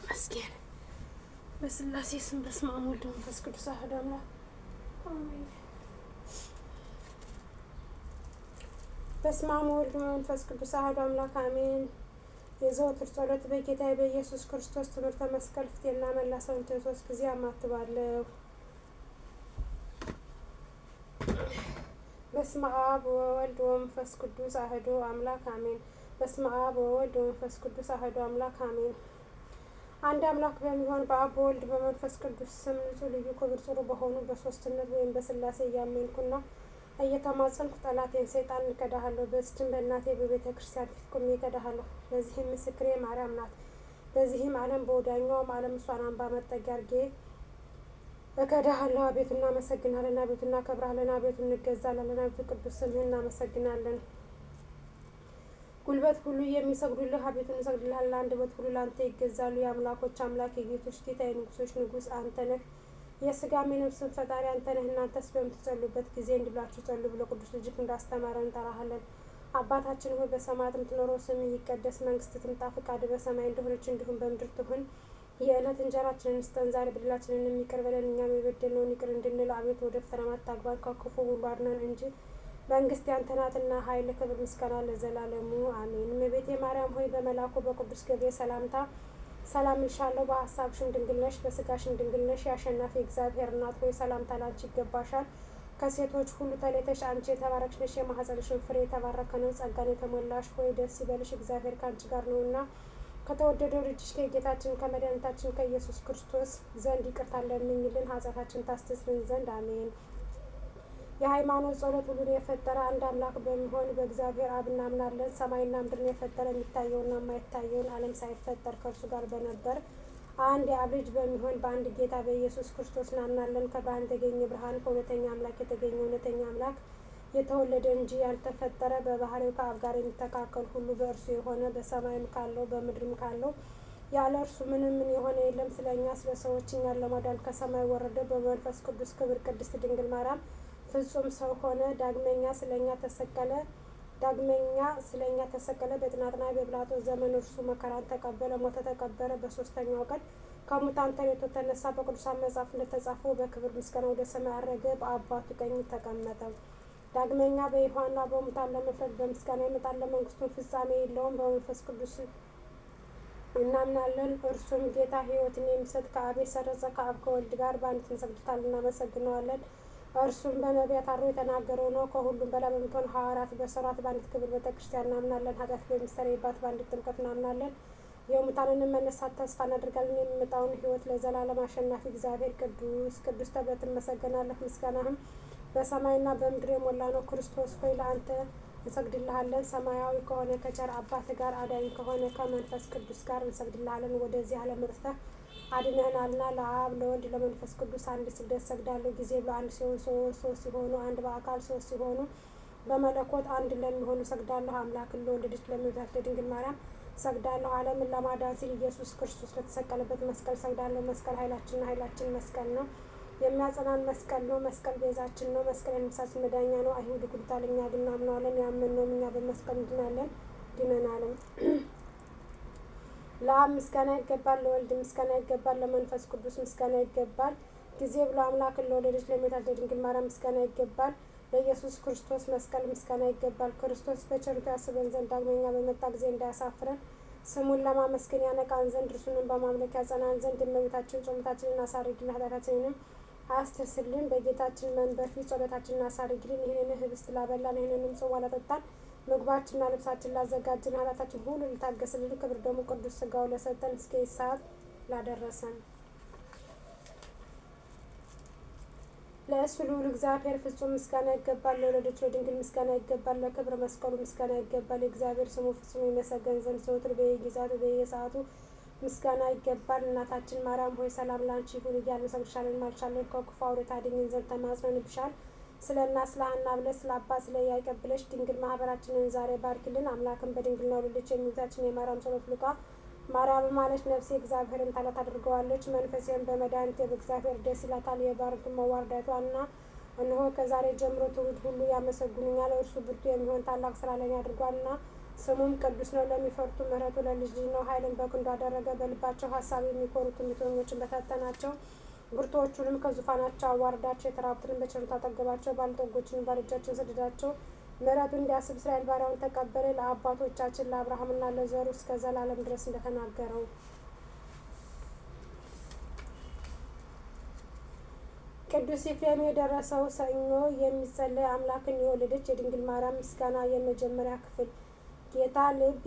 ይመስገን። በስላሴ ስም በስመ አብ ወወልድ ወመንፈስ ቅዱስ አሐዱ አምላክ አሜን። በስመ አብ ወወልድ ወመንፈስ ቅዱስ አሐዱ አምላክ አሜን። የዘወትር ጸሎት በጌታዬ በኢየሱስ ክርስቶስ ትምህርተ መስቀል ፊቴና መላ ሰውነቴን 3 ጊዜ አማትባለሁ። በስመ አብ ወወልድ ወመንፈስ ቅዱስ አሐዱ አምላክ አሜን። በስመ አብ ወወልድ ወመንፈስ ቅዱስ አሐዱ አምላክ አሜን። አንድ አምላክ በሚሆን በአብ በወልድ በመንፈስ ቅዱስ ስም ንጹሕ ልዩ ክብር ጽሩ በሆኑ በሶስትነት ወይም በስላሴ እያመንኩና እየተማጸንኩ ጠላቴን ሰይጣንን እከዳሃለሁ። በዚችም በእናቴ በቤተ ክርስቲያን ፊት ቆሜ እከዳሃለሁ። ለዚህም ምስክሬ ማርያም ናት። በዚህም ዓለም በወዲያኛውም ዓለም እሷን አምባ መጠጊያ አድርጌ እከዳሃለሁ። አቤቱ እናመሰግናለን፣ አቤቱ እናከብርሃለን፣ አቤቱ እንገዛለን፣ አቤቱ ቅዱስ ስምህን እናመሰግናለን። ጉልበት ሁሉ የሚሰግዱልህ አቤቱ እንሰግድልሃለን። አንደበት ሁሉ ለአንተ ይገዛሉ። የአምላኮች አምላክ የጌቶች ጌታ የንጉሶች ንጉሥ አንተ ነህ። የሥጋም የነፍስም ፈጣሪ አንተ ነህ። እናንተስ በምትጸሉበት ጊዜ እንዲህ ብላችሁ ጸሉ ብሎ ቅዱስ ልጅህ እንዳስተማረ እንጠራሃለን። አባታችን ሆይ በሰማያት የምትኖረው ስምህ ይቀደስ፣ መንግስትህ ትምጣ፣ ፈቃድህ በሰማይ እንደሆነች እንዲሁም በምድር ትሁን። የዕለት እንጀራችንን ስጠን ዛሬ፣ በደላችንን ይቅር በለን እኛም የበደልነውን ይቅር እንድንል፣ አቤቱ ወደ ፈተና አታግባን ከክፉ ሁሉ አድነን እንጂ መንግስት ያንተ ናትና ኃይል፣ ክብር፣ ምስጋና ለዘላለሙ አሜን። እመቤቴ ማርያም ሆይ በመልአኩ በቅዱስ ገብርኤል ሰላምታ ሰላም እልሻለሁ። በሀሳብሽም ድንግል ነሽ፣ በስጋሽም ድንግል ነሽ። የአሸናፊ እግዚአብሔር እናት ሆይ ሰላምታ ላንቺ ይገባሻል። ከሴቶች ሁሉ ተለይተሽ አንቺ የተባረክሽ ነሽ፣ የማኅፀንሽም ፍሬ የተባረከ ነው። ጸጋን የተሞላሽ ሆይ ደስ ይበልሽ፣ እግዚአብሔር ከአንቺ ጋር ነውና ከተወደደው ልጅሽ ከጌታችን ከመድኃኒታችን ከኢየሱስ ክርስቶስ ዘንድ ይቅርታ ለምኝልን ኃጢአታችን ታስተሰርይልን ዘንድ አሜን። የሃይማኖት ጸሎት ሁሉን የፈጠረ አንድ አምላክ በሚሆን በእግዚአብሔር አብ እናምናለን። ሰማይና ምድርን የፈጠረ የሚታየውና የማይታየውን ዓለም ሳይፈጠር ከእርሱ ጋር በነበር አንድ የአብ ልጅ በሚሆን በአንድ ጌታ በኢየሱስ ክርስቶስ እናምናለን። ከብርሃን የተገኘ ብርሃን፣ ከእውነተኛ አምላክ የተገኘ እውነተኛ አምላክ፣ የተወለደ እንጂ ያልተፈጠረ፣ በባህሪው ከአብ ጋር የሚተካከል ሁሉ በእርሱ የሆነ፣ በሰማይም ካለው በምድርም ካለው ያለ እርሱ ምንም ምን የሆነ የለም። ስለ እኛ ስለ ሰዎች እኛን ለማዳን ከሰማይ ወረደ። በመንፈስ ቅዱስ ክብር ቅድስት ድንግል ማርያም ፍጹም ሰው ሆነ። ዳግመኛ ስለኛ ተሰቀለ። በጥናጥና በጲላጦስ ዘመን እርሱ መከራን ተቀበለ፣ ሞተ፣ ተቀበረ። በሶስተኛው ቀን ከሙታን ተለይቶ ተነሳ። በቅዱሳን መጽሐፍ እንደተጻፈው በክብር ምስጋና ወደ ሰማይ አረገ፣ በአባቱ ቀኝ ተቀመጠ። ዳግመኛ በሕያዋንና በሙታን ለመፍረድ በምስጋና ይመጣል። ለመንግስቱም ፍጻሜ የለውም። በመንፈስ ቅዱስ እናምናለን። እርሱም ጌታ ሕይወትን የሚሰጥ ከአብ የሰረጸ ከአብ ከወልድ ጋር በአንድነት እንሰግድለታለን፣ እናመሰግነዋለን። እርሱም በነቢያት አድሮ የተናገረው ነው። ከሁሉም በላይ በምትሆን ሐዋርያት በሠሯት በአንዲት ክብር ቤተ ክርስቲያን እናምናለን። ኃጢአት በሚሰረይባት በአንዲት ጥምቀት እናምናለን። የሙታንንም መነሳት ተስፋ እናደርጋለን። የሚመጣውን ሕይወት ለዘላለም አሸናፊ እግዚአብሔር ቅዱስ ቅዱስ ተብለህ ትመሰገናለህ። ምስጋናህም በሰማይና በምድር የሞላ ነው። ክርስቶስ ሆይ ለአንተ እንሰግድልሃለን። ሰማያዊ ከሆነ ከቸር አባት ጋር አዳኝ ከሆነ ከመንፈስ ቅዱስ ጋር እንሰግድልሃለን። ወደዚህ ዓለም መጥተህ አድነህናልና ለአብ ለወልድ ለመንፈስ ቅዱስ አንድ ስግደት ሰግዳለሁ። ጊዜ በአንድ ሲሆን ሶስት ሲሆኑ አንድ በአካል ሶስት ሲሆኑ በመለኮት አንድ ለሚሆኑ ሰግዳለሁ። አምላክን ለወለደች ለእመቤታችን ለድንግል ማርያም ሰግዳለሁ። ዓለምን ለማዳን ሲል ኢየሱስ ክርስቶስ ለተሰቀለበት መስቀል ሰግዳለሁ። መስቀል ኃይላችንና ኃይላችን መስቀል ነው። የሚያጸናን መስቀል ነው። መስቀል ቤዛችን ነው። መስቀል የነፍሳችን መዳኛ ነው። አይሁድ ይክዱታል፣ እኛ ግን እናምነዋለን። ያመንነውም እኛ በመስቀል እንድናለን ድነናልም። ለአብ ምስጋና ይገባል፣ ለወልድ ምስጋና ይገባል፣ ለመንፈስ ቅዱስ ምስጋና ይገባል። ጊዜ ብሎ አምላክን ለወለደች ለእመቤታችን ለድንግል ማርያም ምስጋና ይገባል። ለኢየሱስ ክርስቶስ መስቀል ምስጋና ይገባል። ክርስቶስ በቸርነቱ ያስበን ዘንድ ዳግመኛ በመጣ ጊዜ እንዳያሳፍረን ስሙን ለማመስገን ያነቃን ዘንድ እርሱንም በማምለክ ያጸናን ዘንድ እመቤታችን ጾመታችንን አሳርጊልን፣ ኃጢአታችንንም አያስተስርልን። በጌታችን መንበር ፊት ጸሎታችንን አሳርጊልን። ይህንን ህብስት ላበላን፣ ይህንንም ጽዋ ላጠጣን፣ ምግባችንና ልብሳችን ላዘጋጅን፣ ኃጢአታችን ሁሉ ሊታገስልን፣ ክብር ደግሞ ቅዱስ ሥጋው ለሰጠን፣ እስከ ሰዓት ላደረሰን ለእሱ ልዑል እግዚአብሔር ፍጹም ምስጋና ይገባል። ለወለደች ለድንግል ምስጋና ይገባል። ለክብረ መስቀሉ ምስጋና ይገባል። የእግዚአብሔር ስሙ ፍጹም ይመሰገን ዘንድ ዘወትር በየጊዜያቱ በየሰዓቱ ምስጋና ይገባል። እናታችን ማርያም ሆይ ሰላም ላንቺ ይሁን እያልን እንሰግድልሻለን፣ እንማልድሻለን። ከክፉ አውሬ ታድኝን ዘንድ ተማጽነንብሻል። ስለ እናት ስለ ሐና ብለሽ ስለ አባት ስለ ያዕቆብ ብለሽ ድንግል ማህበራችንን ዛሬ ባርኪልን። አምላክን በድንግልና ወለደች የእመቤታችን የማርያም ጸሎት ልቃ ማርያም ማለች ነፍሴ እግዚአብሔርን ታላት አድርገዋለች፣ መንፈሴም በመድኃኒቴ በእግዚአብሔር ደስ ይላታል። የባርቱ መዋርዳቷና እነሆ ከዛሬ ጀምሮ ትውልድ ሁሉ ያመሰግኑኛል። እርሱ ብርቱ የሚሆን ታላቅ ስራ ለእኔ አድርጓልና ስሙም ቅዱስ ነው። ለሚፈሩት ምሕረቱ ለልጅ ልጅ ነው። ኃይልን በክንዱ አደረገ። በልባቸው ሀሳብ የሚኮሩ ትዕቢተኞችን በታተናቸው። ብርቱዎቹንም ከዙፋናቸው አዋረዳቸው። የተራቡትንም በቸርነቱ አጠገባቸው። ባለጠጎችንም ባዶ እጃቸውን ሰደዳቸው። ምሕረቱን እንዲያስብ እስራኤል ባሪያውን ተቀበለ። ለአባቶቻችን ለአብርሃምና ለዘሩ እስከ ዘላለም ድረስ እንደተናገረው። ቅዱስ ኤፍሬም የደረሰው ሰኞ የሚጸለይ አምላክን የወለደች የድንግል ማርያም ምስጋና የመጀመሪያ ክፍል። ጌታ ልብ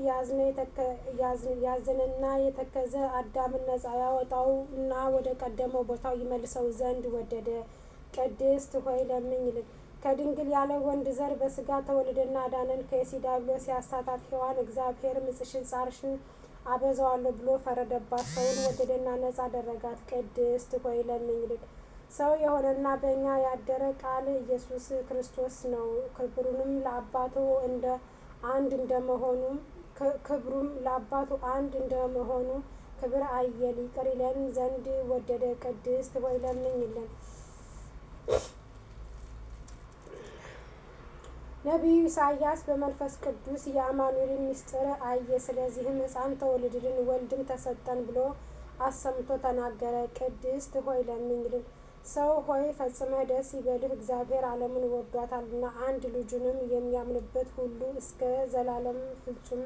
ያዘነና የተከዘ አዳምን ነጻ ያወጣው እና ወደ ቀደመው ቦታው ይመልሰው ዘንድ ወደደ። ቅድስት ሆይ ለምኝልን። ከድንግል ያለ ወንድ ዘር በስጋ ተወለደና አዳነን። ከእሴይ ዲያብሎስ ያሳታት ሔዋን እግዚአብሔር ምጽሽን ጻርሽን አበዛዋለሁ ብሎ ፈረደባት። ሰውን ወደደና ነጻ አደረጋት። ቅድስት ሆይ ለምኝልን። ሰው የሆነና በእኛ ያደረ ቃል ኢየሱስ ክርስቶስ ነው። ክብሩም ለአባቱ አንድ እንደመሆኑ ክብር አየል ይቅር ይለን ዘንድ ወደደ። ቅድስት ሆይ ለምኝልን። ነቢዩ ኢሳይያስ በመንፈስ ቅዱስ የአማኑኤልን ምስጢር አየ። ስለዚህም ሕፃን ተወለደልን ወልድም ተሰጠን ብሎ አሰምቶ ተናገረ። ቅድስት ሆይ ለምኝልን። ሰው ሆይ ፈጽመህ ደስ ይበልህ፣ እግዚአብሔር ዓለምን ወዷታልና አንድ ልጁንም የሚያምንበት ሁሉ እስከ ዘላለም ፍጹም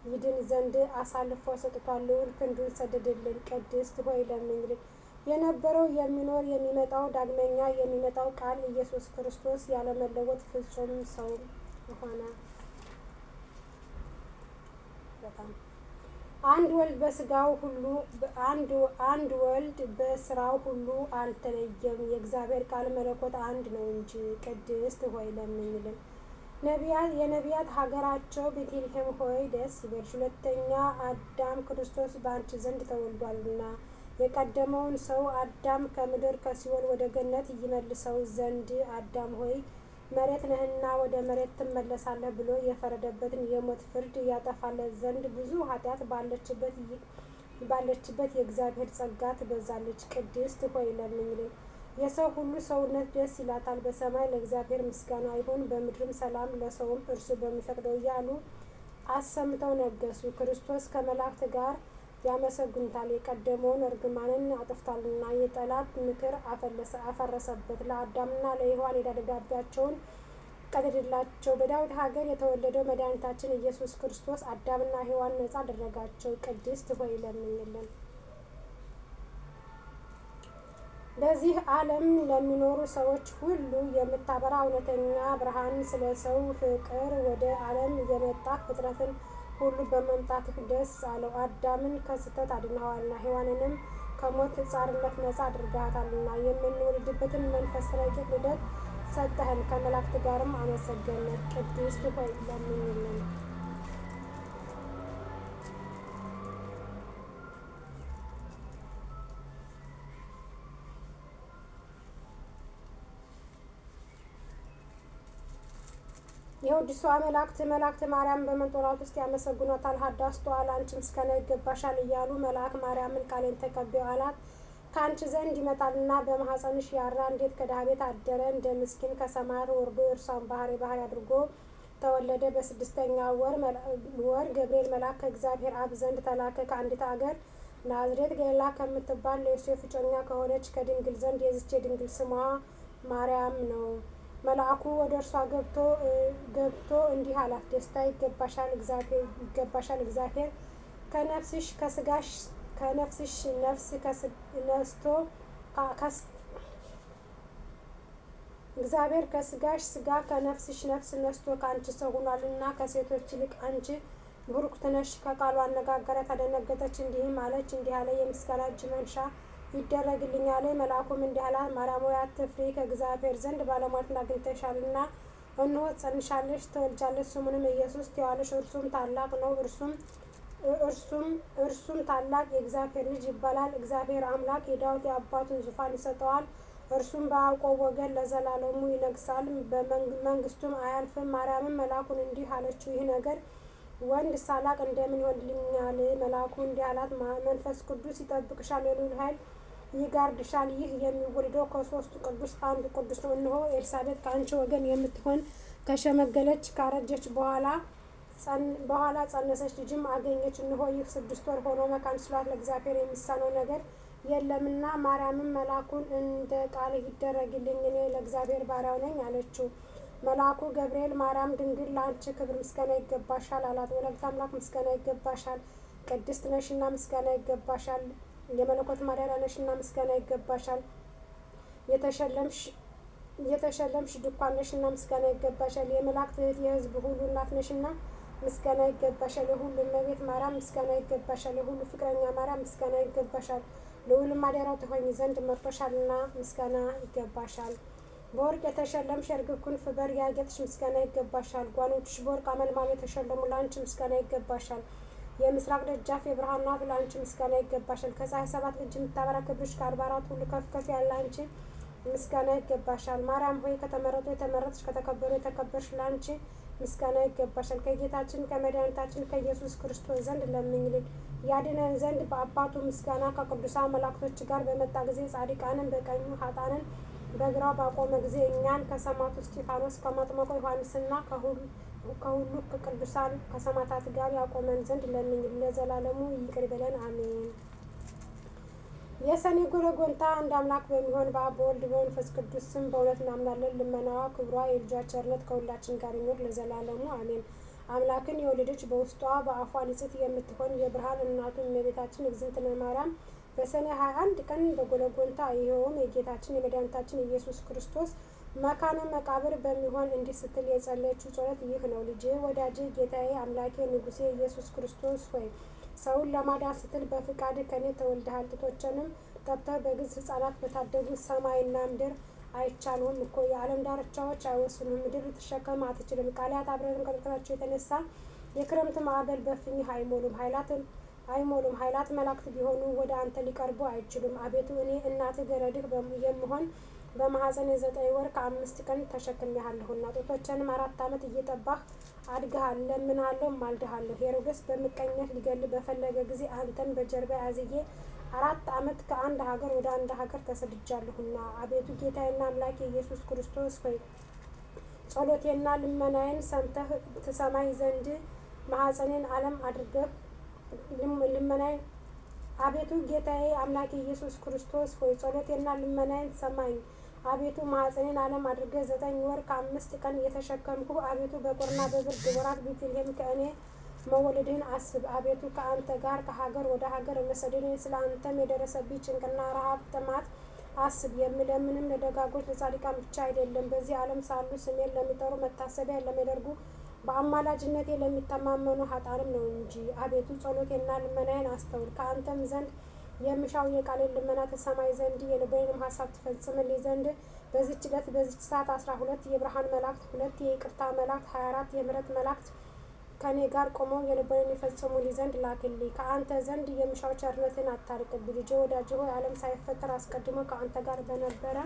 ይድን ዘንድ አሳልፎ ሰጥቷል። ልዑል ክንዱን ሰደደልን። ቅድስት ሆይ ለምኝልን። የነበረው የሚኖር የሚመጣው ዳግመኛ የሚመጣው ቃል ኢየሱስ ክርስቶስ ያለመለወጥ ፍጹም ሰው ሆነ። አንድ ወልድ በስጋው ሁሉ አንድ ወልድ በስራው ሁሉ አልተለየም። የእግዚአብሔር ቃል መለኮት አንድ ነው እንጂ። ቅድስት ሆይ ለምኝልን። የነቢያት ሀገራቸው ቤተልሔም ሆይ ደስ ይበልሽ፣ ሁለተኛ አዳም ክርስቶስ በአንቺ ዘንድ ተወልዷልና። የቀደመውን ሰው አዳም ከምድር ከሲኦል ወደ ገነት ይመልሰው ዘንድ አዳም ሆይ መሬት ነህና ወደ መሬት ትመለሳለህ ብሎ የፈረደበትን የሞት ፍርድ ያጠፋለት ዘንድ ብዙ ኃጢአት ባለችበት የእግዚአብሔር ጸጋ ትበዛለች። ቅድስት ሆይ ለምኝልን። የሰው ሁሉ ሰውነት ደስ ይላታል። በሰማይ ለእግዚአብሔር ምስጋና ይሁን፣ በምድርም ሰላም ለሰውም እርሱ በሚፈቅደው እያሉ አሰምተው ነገሱ። ክርስቶስ ከመላእክት ጋር ያመሰግኑታል። የቀደመውን እርግማንን አጥፍቷልና የጠላት ምክር አፈረሰበት። ለአዳምና ለሔዋን ዕዳ ደብዳቤያቸውን ቀደደላቸው። በዳዊት ሀገር የተወለደው መድኃኒታችን ኢየሱስ ክርስቶስ አዳምና ሔዋን ነጻ አደረጋቸው። ቅድስት ሆይ ለምኝልን። በዚህ ዓለም ለሚኖሩ ሰዎች ሁሉ የምታበራ እውነተኛ ብርሃን፣ ስለ ሰው ፍቅር ወደ ዓለም የመጣ ፍጥረትን ሁሉ በመምጣትህ ደስ አለው። አዳምን ከስህተት አድነዋልና ሔዋንንም ከሞት ጻርነት ነጻ አድርገሃታልና የምንወልድበትን መንፈስ ረቂቅ ልደት ሰጠህን። ከመላእክት ጋርም አመሰገንህ። ቅድስት ሆይ ለምኝልን። የውድሷ መላእክት ማርያም በመንጦላዕት ውስጥ ያመሰግኗታል። ሀዳስቷል አንቺ ምስጋና ይገባሻል እያሉ መልአክ ማርያምን ቃሌን ተቀበዪ አላት። ከአንቺ ዘንድ ይመጣልና በማኅፀንሽ ያራ እንዴት ከድሃ ቤት አደረ፣ እንደ ምስኪን ከሰማያት ወርዶ እርሷን ባሕርይ አድርጎ ተወለደ። በ6ኛው ወር ገብርኤል መልአክ ከእግዚአብሔር አብ ዘንድ ተላከ። ከአንዲት አገር ናዝሬት ገሊላ ከምትባል ለዮሴፍ እጮኛ ከሆነች ከድንግል ዘንድ የዚች የድንግል ስሟ ማርያም ነው። መልአኩ ወደ እርሷ ገብቶ እንዲህ አላት፣ ደስታ ይገባሻል፣ እግዚአብሔር ከነፍስሽ ከስጋሽ ከነፍስሽ ነፍስ ነስቶ እግዚአብሔር ከስጋሽ ስጋ ከነፍስሽ ነፍስ ነስቶ ከአንቺ ሰው ሆኗልና ከሴቶች ይልቅ አንቺ ቡሩክት ነሽ። ከቃሉ አነጋገራት አደነገጠች፣ እንዲህም አለች፣ እንዲህ አለ፣ የምስጋና እጅ መንሻ ይደረግልኛል። መልአኩም እንዲህ አላት፣ ማርያም ሆይ አትፍሪ፣ ከእግዚአብሔር ዘንድ ባለሟልነትን አግኝተሻልና፣ እነሆ ትፀንሻለሽ፣ ትወልጃለሽ፣ ስሙንም ኢየሱስ ትዪዋለሽ። እርሱም ታላቅ ነው፣ እርሱም ታላቅ የእግዚአብሔር ልጅ ይባላል። እግዚአብሔር አምላክ የዳዊት የአባቱን ዙፋን ይሰጠዋል። እርሱም በያዕቆብ ወገን ለዘላለሙ ይነግሣል፣ በመንግስቱም አያልፍም። ማርያምም መልአኩን እንዲህ አለችው፣ ይህ ነገር ወንድ ሳላቅ እንደምን ይሆንልኛል? መልአኩ እንዲህ አላት፣ መንፈስ ቅዱስ ይጠብቅሻል፣ የልዑል ኃይል ይጋርድሻል። ይህ የሚወለደው ከሦስቱ ቅዱስ አንዱ ቅዱስ ነው። እነሆ ኤልሳቤጥ ከአንቺ ወገን የምትሆን ከሸመገለች ካረጀች በኋላ በኋላ ጸነሰች፣ ልጅም አገኘች። እንሆ ይህ 6 ወር ሆኖ መካን ስሏት ለእግዚአብሔር የሚሳነው ነገር የለምና። ማርያምም መልአኩን እንደ ቃል ይደረግልኝ፣ እኔ ለእግዚአብሔር ባሪያው ነኝ አለችው። መልአኩ ገብርኤል ማርያም ድንግል ለአንቺ ክብር ምስጋና ይገባሻል አላት። ወላዲተ አምላክ ምስጋና ይገባሻል፣ ቅድስት ነሽና ምስጋና ይገባሻል፣ የመለኮት ማደሪያ ነሽና ምስጋና ይገባሻል፣ የተሸለምሽ ድንኳን ነሽና ምስጋና ይገባሻል፣ የመላእክት እህት የሕዝብ ሁሉ እናት ነሽና ምስጋና ይገባሻል። የሁሉ እመቤት ማርያም ምስጋና ይገባሻል። የሁሉ ፍቅረኛ ማርያም ምስጋና ይገባሻል። ልዑልም ማደሪያው ትሆኚ ዘንድ መርጦሻልና ምስጋና ይገባሻል። በወርቅ የተሸለምሽ የርግብ ክንፍ በር ያጌጥሽ ምስጋና ይገባሻል። ጓኖችሽ በወርቅ አመልማል የተሸለሙ ለአንቺ ምስጋና ይገባሻል። የምስራቅ ደጃፍ የብርሃን ናት ለአንቺ ምስጋና ይገባሻል። ከፀሐይ 7 እጅ የምታበራ ክብርሽ ከ44 ሁሉ ከፍ ከፍ ያለ አንቺ ምስጋና ይገባሻል። ማርያም ሆይ ከተመረጡ የተመረጥሽ ከተከበሩ የተከበርሽ ለአንቺ ምስጋና ይገባሻል። ከጌታችን ከመድኃኒታችን ከኢየሱስ ክርስቶስ ዘንድ ለምኝልን ያድነን ዘንድ በአባቱ ምስጋና ከቅዱሳን መላእክቶች ጋር በመጣ ጊዜ ጻድቃንን በቀኙ ኃጥአንን በግራው ባቆመ ጊዜ እኛን ከሰማዕቱ እስጢፋኖስ ከመጥምቁ ዮሐንስና ከሁሉ ከቅዱሳን ከሰማዕታት ጋር ያቆመን ዘንድ ለምኝልን ለዘላለሙ ይቅር በለን አሜን። የሰኔ ጎልጎታ አንድ አምላክ በሚሆን በአብ በወልድ በመንፈስ ቅዱስ ስም በእውነት እናምናለን። ልመናዋ ክብሯ የልጇ ቸርነት ከሁላችን ጋር ይኖር ለዘላለሙ አሜን። አምላክን የወለደች በውስጧ በአፏ ንጽሕት የምትሆን የብርሃን እናቱ እመቤታችን እግዝእትነ ማርያም በሰኔ 21 ቀን በጎልጎታ ይኸውም የጌታችን የመድኃኒታችን ኢየሱስ ክርስቶስ መካነ መቃብር በሚሆን እንዲህ ስትል የጸለየችው ጸሎት ይህ ነው። ልጄ ወዳጄ ጌታዬ አምላኬ ንጉሴ ኢየሱስ ክርስቶስ ሆይ ሰውን ለማዳን ስትል በፍቃድ ከኔ ተወልደሃል። ጡቶችንም ጠብተህ በግብፅ ሕፃናት በታደጉ ሰማይና ምድር አይቻሉም እኮ የዓለም ዳርቻዎች አይወስኑም። ምድር ልትሸከም አትችልም። ቃላት አብረን ከመቅረታቸው የተነሳ የክረምት ማዕበል በፍኝህ አይሞሉም። ኃይላት መላእክት ቢሆኑ ወደ አንተ ሊቀርቡ አይችሉም። አቤቱ እኔ እናትህ ገረድህ የምሆን በማኅፀን 9 ወር ከ5 ቀን ተሸክሜሃለሁና ጡቶችንም 4 ዓመት እየጠባህ አድገሃል። ለምንሃለሁ ማልድሃለሁ። ሄሮድስ በምቀኝነት ሊገልህ በፈለገ ጊዜ አንተን በጀርባ አዝዬ 4 ዓመት ከአንድ ሀገር ወደ አንድ ሀገር ተሰድጃለሁና። አቤቱ ጌታዬና አምላኬ ኢየሱስ ክርስቶስ ሆይ ጸሎቴና ልመናዬን ሰምተህ ትሰማኝ ዘንድ ማኅፀኔን ዓለም አድርገህ ልመናዬን አቤቱ ጌታዬ አምላኬ ኢየሱስ ክርስቶስ ሆይ ጸሎቴና ልመናዬን ሰማኝ። አቤቱ ማኅፀኔን ዓለም አድርገህ 9 ወር ከ5 ቀን የተሸከምኩ አቤቱ በቁርና በብርድ ወራት ቤተልሔም ከእኔ መወለድህን አስብ። አቤቱ ከአንተ ጋር ከሀገር ወደ ሀገር መሰደድን ስለ አንተም የደረሰብኝ ጭንቅና ረሃብ ጥማት አስብ። የምለምንም ለደጋጎች ለጻድቃን ብቻ አይደለም በዚህ ዓለም ሳሉ ስሜን ለሚጠሩ መታሰቢያ ለሚያደርጉ በአማላጅነቴ ለሚተማመኑ ኃጥአንም ነው እንጂ። አቤቱ ጸሎቴና ልመናዬን አስተውል። ከአንተም ዘንድ የምሻው የቃሌን ልመና ተሰማይ ዘንድ የልቤንም ሀሳብ ትፈጽምልኝ ዘንድ በዚች ዕለት በዚች ሰዓት 12 የብርሃን መላእክት 2 የይቅርታ መላእክት 24 የምሕረት መላእክት ከኔ ጋር ቆመው የልቤን ይፈጽሙልኝ ዘንድ ላክልኝ። ከአንተ ዘንድ የምሻው ቸርነትን አታርቅብኝ። ልጄ ወዳጄ ሆይ ዓለም ሳይፈጠር አስቀድሞ ከአንተ ጋር በነበረ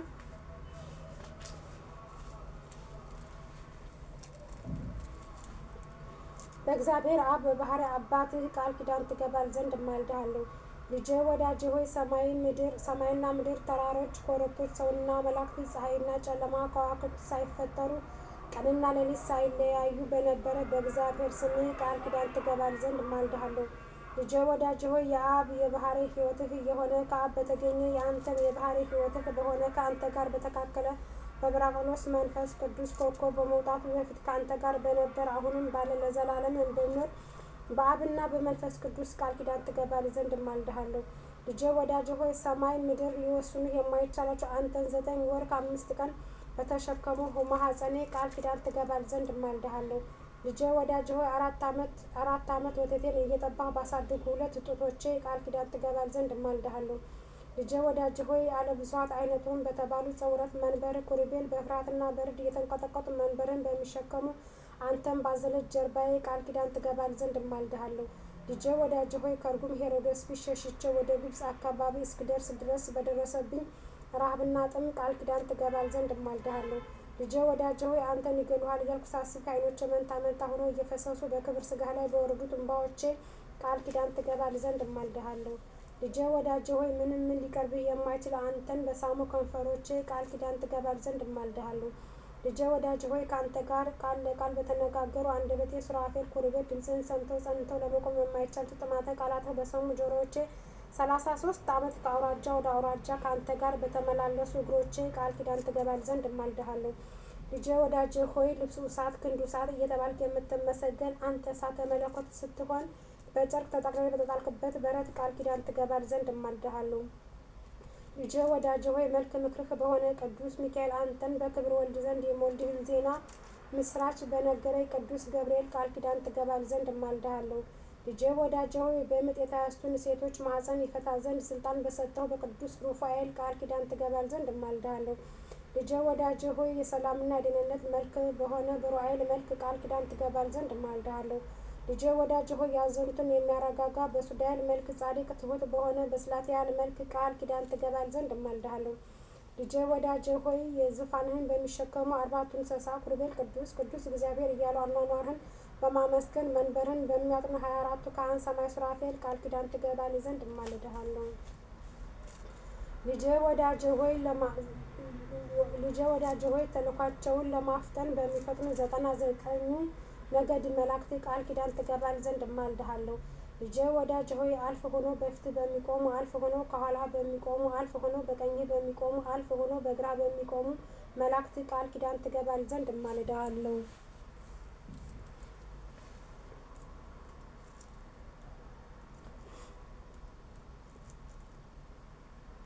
በእግዚአብሔር አብ በባሕሪ አባትህ ቃል ኪዳን ትገባል ዘንድ እማልድሃለሁ። ልጄ ወዳጄ ሆይ ሰማይና ምድር ተራሮች ኮረብቶች ሰውና መላእክት ፀሐይና ጨለማ ከዋክብት ሳይፈጠሩ ቀንና ሌሊት ሳይለያዩ በነበረ በእግዚአብሔር ስምህ ቃል ኪዳን ትገባል ዘንድ እማልድሃለሁ። ልጄ ወዳጄ ሆይ የአብ የባሕሪ ሕይወትህ የሆነ ከአብ በተገኘ የአንተም የባሕሪ ሕይወትህ በሆነ ከአንተ ጋር በተካከለ በብራቅሊጦስ መንፈስ ቅዱስ ኮከብ በመውጣቱ በፊት ከአንተ ጋር በነበር አሁንም ባለ ለዘላለም በሚኖር በአብና በመንፈስ ቅዱስ ቃል ኪዳን ትገባል ዘንድ እማልድሃለሁ። ልጄ ወዳጄ ሆይ ሰማይ ምድር ሊወስኑህ የማይቻላቸው አንተን 9 ወር ከ5 ቀን በተሸከሙ ማኅፀኔ ቃል ኪዳን ትገባል ዘንድ እማልድሃለሁ። ልጄ ወዳጄ ሆይ 4 ዓመት ወተቴን እየጠባህ ባሳደጉ 2 ጡቶቼ ቃል ኪዳን ትገባል ዘንድ እማልድሃለሁ። ልጄ ወዳጄ ሆይ አለብዙኃት አይነቱን በተባሉ ጸውረት መንበር ኩሩቤል በፍርሃትና በርድ የተንቀጠቀጡ መንበርን በሚሸከሙ አንተም ባዘለች ጀርባዬ ቃል ኪዳን ትገባል ዘንድ እማልድሃለሁ። ልጄ ወዳጄ ሆይ ከርጉም ሄሮድስ ፊት ሸሽቼ ወደ ግብፅ አካባቢ እስክደርስ ድረስ በደረሰብኝ ረሃብና ጥም ቃል ኪዳን ትገባል ዘንድ እማልድሃለሁ። ልጄ ወዳጄ ሆይ አንተን ይገሉሃል እያልኩ ሳስብ ከዓይኖቼ መንታ መንታ ሆነው እየፈሰሱ በክብር ሥጋህ ላይ በወረዱት እንባዎቼ ቃል ኪዳን ትገባል ዘንድ እማልድሃለሁ። ልጄ ወዳጄ ሆይ ምንም ሊቀርብህ የማይችል አንተን በሳሙ ከንፈሮቼ ቃል ኪዳን ትገባል ዘንድ እማልድሃለሁ። ልጄ ወዳጅ ሆይ ከአንተ ጋር ቃል ለቃል በተነጋገሩ አንደበቴ ሱራፌል ኪሩቤል ድምፅህን ሰምተው ጸንተው ለመቆም የማይቻል ጥማተ ቃላትህ በሰሙ ጆሮዎቼ 33 ዓመት ከአውራጃ ወደ አውራጃ ከአንተ ጋር በተመላለሱ እግሮቼ ቃል ኪዳን ትገባል ዘንድ እማልድሃለሁ። ልጄ ወዳጅ ሆይ ልብሱ እሳት ክንዱ እሳት እየተባልክ የምትመሰገን አንተ እሳተ መለኮት ስትሆን በጨርቅ ተጠቅልለህ በተጣልክበት በረት ቃል ኪዳን ትገባል ዘንድ እማልድሃለሁ። ልጄ ወዳጅ ሆይ መልክ ምክርህ በሆነ ቅዱስ ሚካኤል አንተን በክብር ወልድ ዘንድ የመውለድህን ዜና ምስራች በነገረኝ ቅዱስ ገብርኤል ቃል ኪዳን ትገባል ዘንድ እማልድሃለሁ። ልጄ ወዳጅ ሆይ በምጥ የተያዙትን ሴቶች ማኅፀን ይፈታ ዘንድ ስልጣን በሰጠው በቅዱስ ሩፋኤል ቃል ኪዳን ትገባል ዘንድ እማልድሃለሁ። ልጄ ወዳጅ ሆይ የሰላምና የደህንነት መልክ በሆነ በሩፋኤል መልክ ቃል ኪዳን ትገባል ዘንድ እማልድሃለሁ። ልጄ ወዳጅ ሆይ ያዘኑትን የሚያረጋጋ በሱዳኤል መልክ ጻድቅ ትሑት በሆነ በስላትያል መልክ ቃል ኪዳን ትገባል ዘንድ እማልድሃለሁ። ልጄ ወዳጅ ሆይ የዙፋንህን በሚሸከሙ 4ቱ እንስሳ ኪሩቤል ቅዱስ ቅዱስ እግዚአብሔር እያሉ አኗኗርህን በማመስገን መንበርህን በሚያጥኑ 24ቱ ካህን ሰማይ ሱራፌል ቃል ኪዳን ትገባል ዘንድ እማልድሃለሁ። ልጄ ወዳጅ ሆይ ተልኳቸውን ለማፍጠን በሚፈጥኑ 99ኙ ነገድ መላእክት ቃል ኪዳን ትገባል ዘንድ እማልድሃለሁ። ልጄ ወዳጅ ሆይ አልፍ ሆኖ በፊትህ በሚቆሙ አልፍ ሆኖ ከኋላ በሚቆሙ አልፍ ሆኖ በቀኝህ በሚቆሙ አልፍ ሆኖ በግራ በሚቆሙ መላእክት ቃል ኪዳን ትገባል ዘንድ እማልድሃለሁ።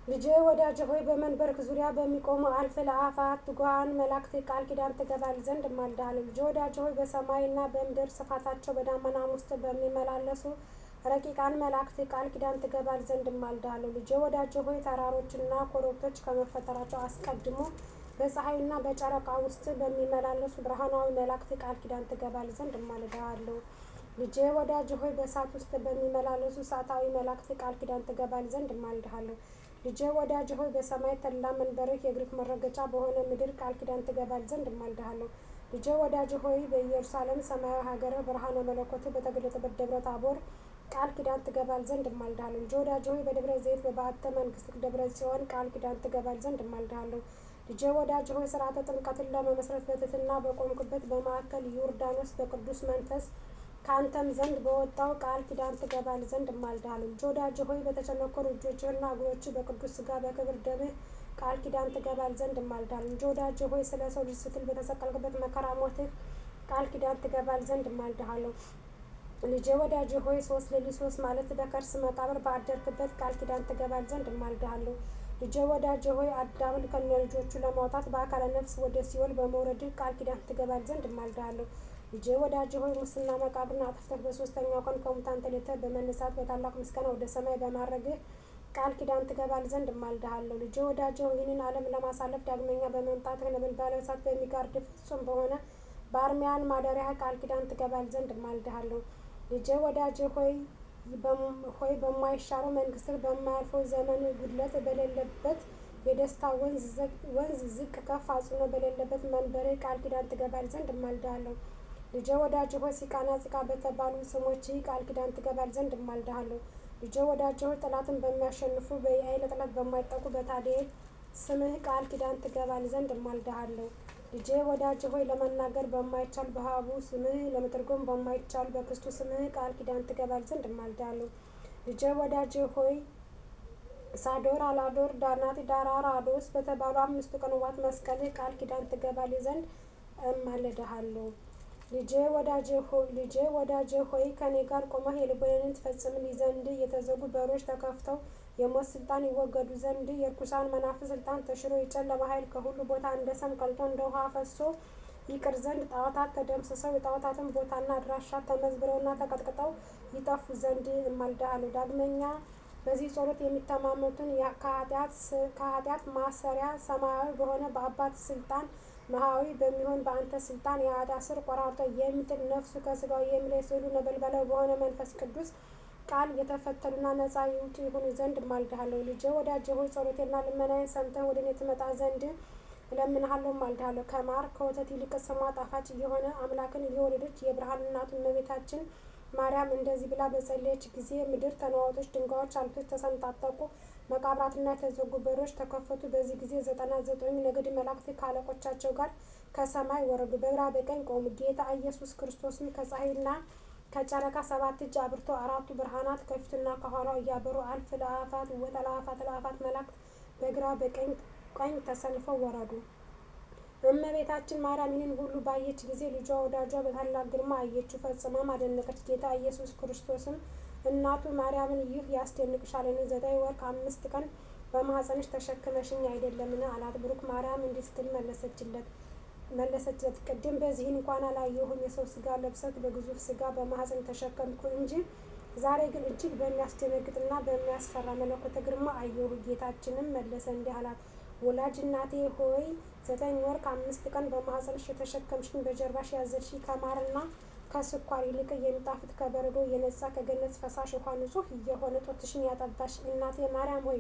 ልጄ ወዳጅ ሆይ በመንበርክ ዙሪያ በሚቆሙ አልፍ ለአፋት ትጉሃን መላእክት ቃል ኪዳን ትገባል ዘንድ እማልድሃለሁ። ልጄ ወዳጅ ሆይ በሰማይና በምድር ስፋታቸው በደመናም ውስጥ በሚመላለሱ ረቂቃን መላእክት ቃል ኪዳን ትገባል ዘንድ እማልድሃለሁ። ልጄ ወዳጅ ሆይ ተራሮችና ኮረብቶች ከመፈጠራቸው አስቀድሞ በፀሐይና በጨረቃ ውስጥ በሚመላለሱ ብርሃናዊ መላእክት ቃል ኪዳን ትገባል ዘንድ እማልድሃለሁ። ልጄ ወዳጅ ሆይ በእሳት ውስጥ በሚመላለሱ እሳታዊ መላእክት ቃል ኪዳን ትገባል ዘንድ እማልድሃለሁ። ልጄ ወዳጅ ሆይ በሰማይ ተድላ መንበርህ የእግርህ መረገጫ በሆነ ምድር ቃል ኪዳን ትገባል ዘንድ እማልድሃለሁ። ልጄ ወዳጅ ሆይ በኢየሩሳሌም ሰማያዊ ሀገረ ብርሃነ መለኮትህ በተገለጠበት ደብረ ታቦር ቃል ኪዳን ትገባል ዘንድ እማልድሃለሁ። ልጄ ወዳጅ ሆይ በደብረ ዘይት በበዓተ መንግሥትህ ደብረ ጽዮን ቃል ኪዳን ትገባል ዘንድ እማልድሃለሁ። ልጄ ወዳጅ ሆይ ሥርዓተ ጥምቀትን ለመመስረት በትሕትና በቆምክበት በማዕከል ዮርዳኖስ በቅዱስ መንፈስ ከአንተም ዘንድ በወጣው ቃል ኪዳን ትገባል ዘንድ እማልድሃለሁ። ልጄ ወዳጅ ሆይ በተቸነከሩ እጆችህና እግሮችህ በቅዱስ ሥጋ በክብር ደምህ ቃል ኪዳን ትገባል ዘንድ እማልድሃለሁ። ልጄ ወዳጅ ሆይ ስለ ሰው ልጅ ስትል በተሰቀልክበት መከራ ሞትህ ቃል ኪዳን ትገባል ዘንድ እማልድሃለሁ። ልጄ ወዳጅ ሆይ 3 ሌሊት 3 ማለት በከርስ መቃብር ባደርክበት ቃል ኪዳን ትገባል ዘንድ እማልድሃለሁ። ልጄ ወዳጅ ሆይ አዳምን ከነ ልጆቹ ለማውጣት በአካለ ነፍስ ወደ ሲኦል በመውረድህ ቃል ኪዳን ትገባል ዘንድ እማልድሃለሁ። ልጄ ወዳጅ ሆይ ሙስና መቃብርን አጥፍተህ በሦስተኛው ቀን ከሙታን ተለይተህ በመነሳት በታላቅ ምስጋና ወደ ሰማይ በማረግህ ቃል ኪዳን ትገባል ዘንድ እማልድሃለሁ። ልጄ ወዳጅ ሆይ ይህንን ዓለም ለማሳለፍ ዳግመኛ በመምጣትህ ነበልባለ እሳት በሚጋርድ ፍጹም በሆነ በአርምያን ማደሪያህ ቃል ኪዳን ትገባል ዘንድ እማልድሃለሁ። ልጄ ወዳጅ ሆይ በማይሻረው መንግሥትህ በማያልፈው ዘመን ጉድለት በሌለበት የደስታ ወንዝ ዝቅ ከፍ አጽኖ በሌለበት መንበርህ ቃል ኪዳን ትገባል ዘንድ እማልድሃለሁ። ልጄ ወዳጅ ሆይ ሲቃና ጽቃ በተባሉ ስሞችህ ቃል ኪዳን ትገባል ዘንድ እማልድሃለሁ። ልጄ ወዳጅ ሆይ ጠላትን በሚያሸንፉ በኃይለ ጠላት በማይጠቁ በታዴል ስምህ ቃል ኪዳን ትገባል ዘንድ እማልድሃለሁ። ልጄ ወዳጅ ሆይ ለመናገር በማይቻል በሀቡ ስምህ ለመተርጎም በማይቻል በክስቱ ስምህ ቃል ኪዳን ትገባል ዘንድ እማልድሃለሁ። ልጄ ወዳጅ ሆይ ሳዶር አላዶር ዳናት ዳራር አዶስ በተባሉ 5ቱ ቅንዋት መስቀልህ ቃል ኪዳን ትገባል ዘንድ እማልድሃለሁ። ልጄ ወዳጄ ሆይ ከኔ ጋር ቆመህ የልቦናዬን ትፈጽምልኝ ዘንድ የተዘጉ በሮች ተከፍተው የሞት ስልጣን ይወገዱ ዘንድ የርኩሳን መናፍስት ስልጣን ተሽሮ የጨለማ ኃይል ከሁሉ ቦታ እንደ ሰም ቀልጦ እንደ ውሃ ፈሶ ይቅር ዘንድ ጣዖታት ተደምስሰው የጣዖታትን ቦታና አድራሻ ተመዝብረውና ተቀጥቅጠው ይጠፉ ዘንድ እማልድሃለሁ። ዳግመኛ በዚህ ጸሎት የሚተማመኑትን ከኃጢአት ማሰሪያ ሰማያዊ በሆነ በአባት ስልጣን መሃዊ በሚሆን በአንተ ስልጣን የኃጢአት ስር ቆራርጦ የሚጥል ነፍሱ ከሥጋው የሚለይ ስዕሉ ነበልባላዊ በሆነ መንፈስ ቅዱስ ቃል የተፈተሉና ነፃ ይውጡ ይሁኑ ዘንድ እማልድሃለሁ። ልጄ ወዳጄ ሆይ ጸሎቴና ልመናዬን ሰምተህ ወደ እኔ ትመጣ ዘንድ እለምንሃለሁ እማልድሃለሁ። ከማር ከወተት ይልቅ ስሟ ጣፋጭ የሆነ አምላክን እየወለደች የብርሃን እናቱ እመቤታችን ማርያም እንደዚህ ብላ በጸለየች ጊዜ ምድር ተነዋወጠች፣ ድንጋዮች አለቶች ተሰነጣጠቁ፣ መቃብራትና የተዘጉ በሮች ተከፈቱ። በዚህ ጊዜ 99 ነገድ መላእክት ከአለቆቻቸው ጋር ከሰማይ ወረዱ፣ በግራ በቀኝ ቆሙ። ጌታ ኢየሱስ ክርስቶስም ከፀሐይና ከጨረቃ 7 እጅ አብርቶ 4ቱ ብርሃናት ከፊቱና ከኋላው እያበሩ አእላፍ አእላፋት መላእክት በግራ በቀኝ ተሰልፈው ወረዱ። እመቤታችን ማርያም ይህንን ሁሉ ባየች ጊዜ ልጇ ወዳጇ በታላቅ ግርማ አየችው፣ ፈጽማም አደነቀች። ጌታ ኢየሱስ ክርስቶስም እናቱ ማርያምን ይህ ያስደንቅሻልን? 9 ወር ከ5 ቀን በማኅፀንሽ ተሸክመሽኝ አይደለምን? አላት። ብሩክ ማርያም እንዲህ ስትል መለሰችለት፣ ቅድም በዚህን እንኳን አላየሁም። የሰው ሥጋ ለብሰት በግዙፍ ሥጋ በማኅፀን ተሸከምኩ እንጂ ዛሬ ግን እጅግ በሚያስደነግጥና በሚያስፈራ መለኮተ ግርማ አየሁ። ጌታችንም መለሰ እንዲህ አላት፣ ወላጅ እናቴ ሆይ 9 ወር ከ5 ቀን በማኅፀንሽ የተሸከምሽኝ በጀርባሽ ያዘልሽ ከማርና ከስኳር ይልቅ የሚጣፍጥ ከበረዶ የነጻ ከገነት ፈሳሽ ውሃ ንጹሕ እየሆነ ጡትሽን ያጠባሽ እናቴ ማርያም ሆይ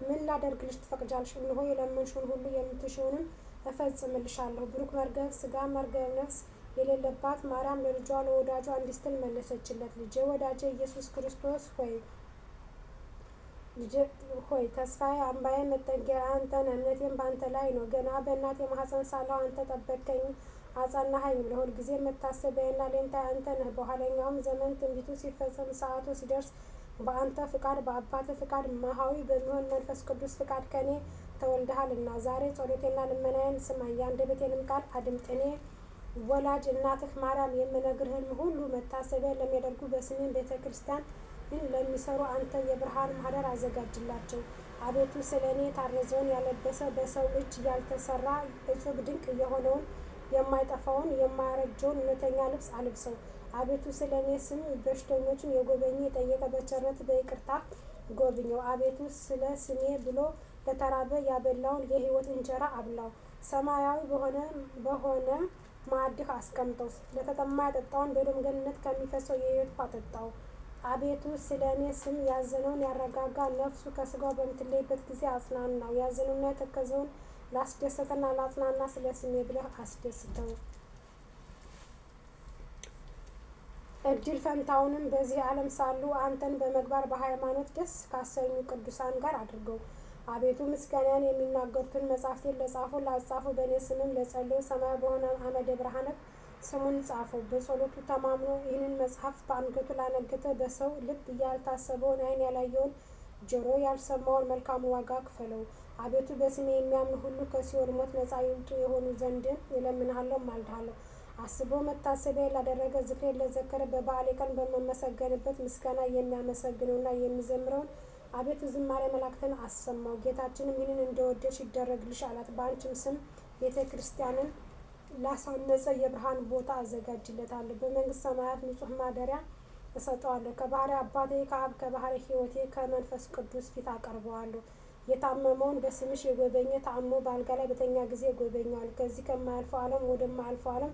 ምን ላደርግልሽ ትፈቅጃለሽ? እነሆ የለመንሽውን ሁሉ የምትሽውንም እፈጽምልሻለሁ። ብሩክ መርገብ ሥጋ መርገብ ነፍስ የሌለባት ማርያም ለልጇ ለወዳጇ እንዲህ ስትል መለሰችለት፣ ልጄ ወዳጄ ኢየሱስ ክርስቶስ ሆይ ተስፋዬ፣ አምባዬ፣ መጠጊያ አንተ ነህ። እምነቴም በአንተ ላይ ነው። ገና በእናቴ ማኅፀን ሳለሁ አንተ ጠበቅከኝ፣ አጸናኸኝ። ለሁል ጊዜ መታሰቢያዬና ሌንታዬ አንተ ነህ። በኋለኛውም ዘመን ትንቢቱ ሲፈጸም ሰዓቱ ሲደርስ በአንተ ፍቃድ በአባትህ ፍቃድ መሐዊ በሚሆን መንፈስ ቅዱስ ፍቃድ ከእኔ ተወልደሃልና ዛሬ ጸሎቴና ልመናዬን ስማኝ፣ የአንደበቴንም ቃል አድምጥ። እኔ ወላጅ እናትህ ማርያም የምነግርህን ሁሉ መታሰቢያ ለሚያደርጉ በስሜን ቤተ ክርስቲያን ለሚሰሩ አንተ የብርሃን ማህደር አዘጋጅላቸው። አቤቱ ስለ እኔ የታረዘውን ያለበሰ በሰው እጅ ያልተሰራ እጹብ ድንቅ የሆነውን የማይጠፋውን የማያረጀውን እውነተኛ ልብስ አልብሰው። አቤቱ ስለ እኔ ስም በሽተኞችን የጎበኘ የጠየቀ በቸርነት በይቅርታ ጎብኘው። አቤቱ ስለ ስሜ ብሎ ለተራበ ያበላውን የሕይወት እንጀራ አብላው። ሰማያዊ በሆነ ማዕድህ አስቀምጠው። ለተጠማ ያጠጣውን በኤዶም ገነት ከሚፈሰው የሕይወት ውሃ አጠጣው። አቤቱ ስለ እኔ ስም ያዘነውን ያረጋጋ፣ ነፍሱ ከሥጋው በምትለይበት ጊዜ አጽናናው። ያዘነውና የተከዘውን ላስደሰተና ላጽናና ስለ ስሜ ብለህ አስደስተው። እድል ፈንታውንም በዚህ ዓለም ሳሉ አንተን በመግባር በሃይማኖት ደስ ካሰኙ ቅዱሳን ጋር አድርገው። አቤቱ ምስጋናን የሚናገሩትን መጻሕፍትን ለጻፉ ላጻፉ በእኔ ስምም ለጸለዩ ሰማያዊ በሆነ አመደ ብርሃነት ስሙን ጻፈው። በጸሎቱ ተማምኖ ይህንን መጽሐፍ በአንገቱ ላነገተ በሰው ልብ ያልታሰበውን ዓይን ያላየውን ጆሮ ያልሰማውን መልካም ዋጋ ክፈለው። አቤቱ በስሜ የሚያምኑ ሁሉ ከሲኦል ሞት ነጻ ይውጡ የሆኑ ዘንድም እለምንሃለሁ ማልድሃለሁ። አስቦ መታሰቢያ ላደረገ ዝክሬን ለዘከረ በበዓሌ ቀን በመመሰገንበት ምስጋና የሚያመሰግነውና የሚዘምረውን አቤቱ ዝማሬ መላእክትን አሰማው። ጌታችንም ይህንን እንደወደድሽ ይደረግልሽ አላት። በአንቺም ስም ቤተ ክርስቲያንን ላሳነጸ የብርሃን ቦታ አዘጋጅለታለሁ። በመንግስት ሰማያት ንጹሕ ማደሪያ እሰጠዋለሁ። ከባሕሪ አባቴ ከአብ ከባሕሪ ሕይወቴ ከመንፈስ ቅዱስ ፊት አቀርበዋለሁ። የታመመውን በስምሽ የጎበኘ ታሞ በአልጋ ላይ በተኛ ጊዜ ጎበኘዋል። ከዚህ ከማያልፈው ዓለም ወደማያልፈው ዓለም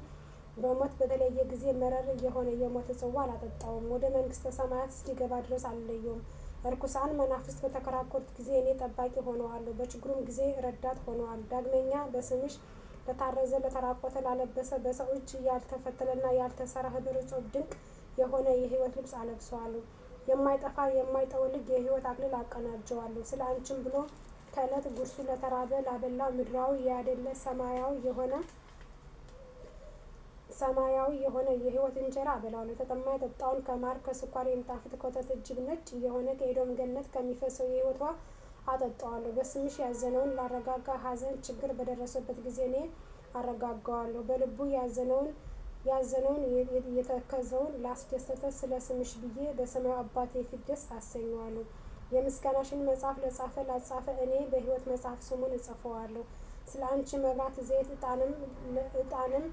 በሞት በተለየ ጊዜ መረር የሆነ የሞት ጽዋ አላጠጣውም። ወደ መንግስተ ሰማያት እስኪገባ ድረስ አልለየውም። እርኩሳን መናፍስት በተከራከሩት ጊዜ እኔ ጠባቂ ሆነዋለሁ፣ በችግሩም ጊዜ ረዳት ሆነዋል። ዳግመኛ በስምሽ ለታረዘ ለተራቆተ ላለበሰ በሰው እጅ ያልተፈተለና ያልተሰራ ኅብር እጹብ ድንቅ የሆነ የሕይወት ልብስ አለብሰዋለሁ። የማይጠፋ የማይጠወልግ የሕይወት አክሊል አቀናጀዋለሁ። ስለ አንቺም ብሎ ከዕለት ጉርሱ ለተራበ ላበላ ምድራዊ ያይደለ ሰማያዊ የሆነ የሕይወት እንጀራ አበላዋለሁ። የተጠማ የጠጣውን ከማር ከስኳር የሚጣፍጥ ከወተት እጅግ ነጭ የሆነ ከኤዶም ገነት ከሚፈሰው የሕይወት ውሃ አጠጣዋለሁ። በስምሽ ያዘነውን ላረጋጋ፣ ሐዘን ችግር በደረሰበት ጊዜ እኔ አረጋጋዋለሁ። በልቡ ያዘነውን የተከዘውን ላስደሰተ ስለ ስምሽ ብዬ በሰማዩ አባቴ ፊት ደስ አሰኘዋለሁ። የምስጋናሽን መጽሐፍ ለጻፈ ላጻፈ እኔ በሕይወት መጽሐፍ ስሙን እጽፈዋለሁ። ስለ አንቺ መብራት ዘይት ዕጣንም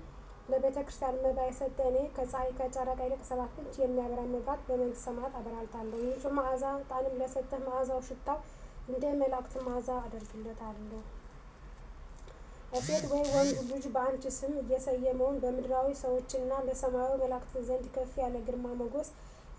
ለቤተ ክርስቲያን መባ የሰጠ እኔ ከፀሐይ ከጨረቃ ይልቅ 7 እጅ የሚያበራ መብራት በመንግስተ ሰማያት አበራልታለሁ። ንጹሕ መዓዛ ዕጣንም ለሰጠህ መዓዛው ሽታው እንደ መላእክት መዓዛ አደርግለታለሁ። ሴት ወይ ወንድ ልጅ በአንቺ ስም እየሰየመውን በምድራዊ ሰዎችና በሰማያዊ መላእክት ዘንድ ከፍ ያለ ግርማ ሞገስ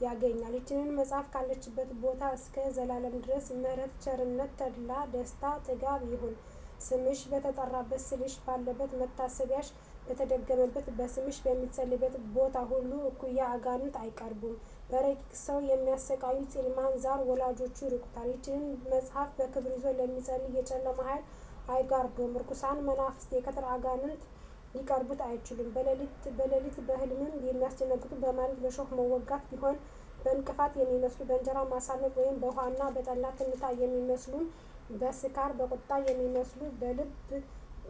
ያገኛል። ይህችን መጽሐፍ ካለችበት ቦታ እስከ ዘላለም ድረስ ምሕረት፣ ቸርነት፣ ተድላ፣ ደስታ፣ ጥጋብ ይሁን። ስምሽ በተጠራበት ስልሽ ባለበት መታሰቢያሽ በተደገመበት በስምሽ በሚጸልይበት ቦታ ሁሉ እኩያ አጋንንት አይቀርቡም። በረቂቅ ሰው የሚያሰቃዩ ፂልማን ዛር ወላጆቹ ይርቁታል። ይህችን መጽሐፍ በክብር ይዞ ለሚጸልይ የጨለማ ኃይል አይጋርዶም። ርኩሳን መናፍስት የቀትር አጋንንት ሊቀርቡት አይችሉም። በሌሊት በሕልምም የሚያስደነግጡ በማለት በሾህ መወጋት ቢሆን በእንቅፋት የሚመስሉ በእንጀራ ማሳነቅ ወይም በውሃና በጠላ ትንታ የሚመስሉ በስካር በቁጣ የሚመስሉ በልብ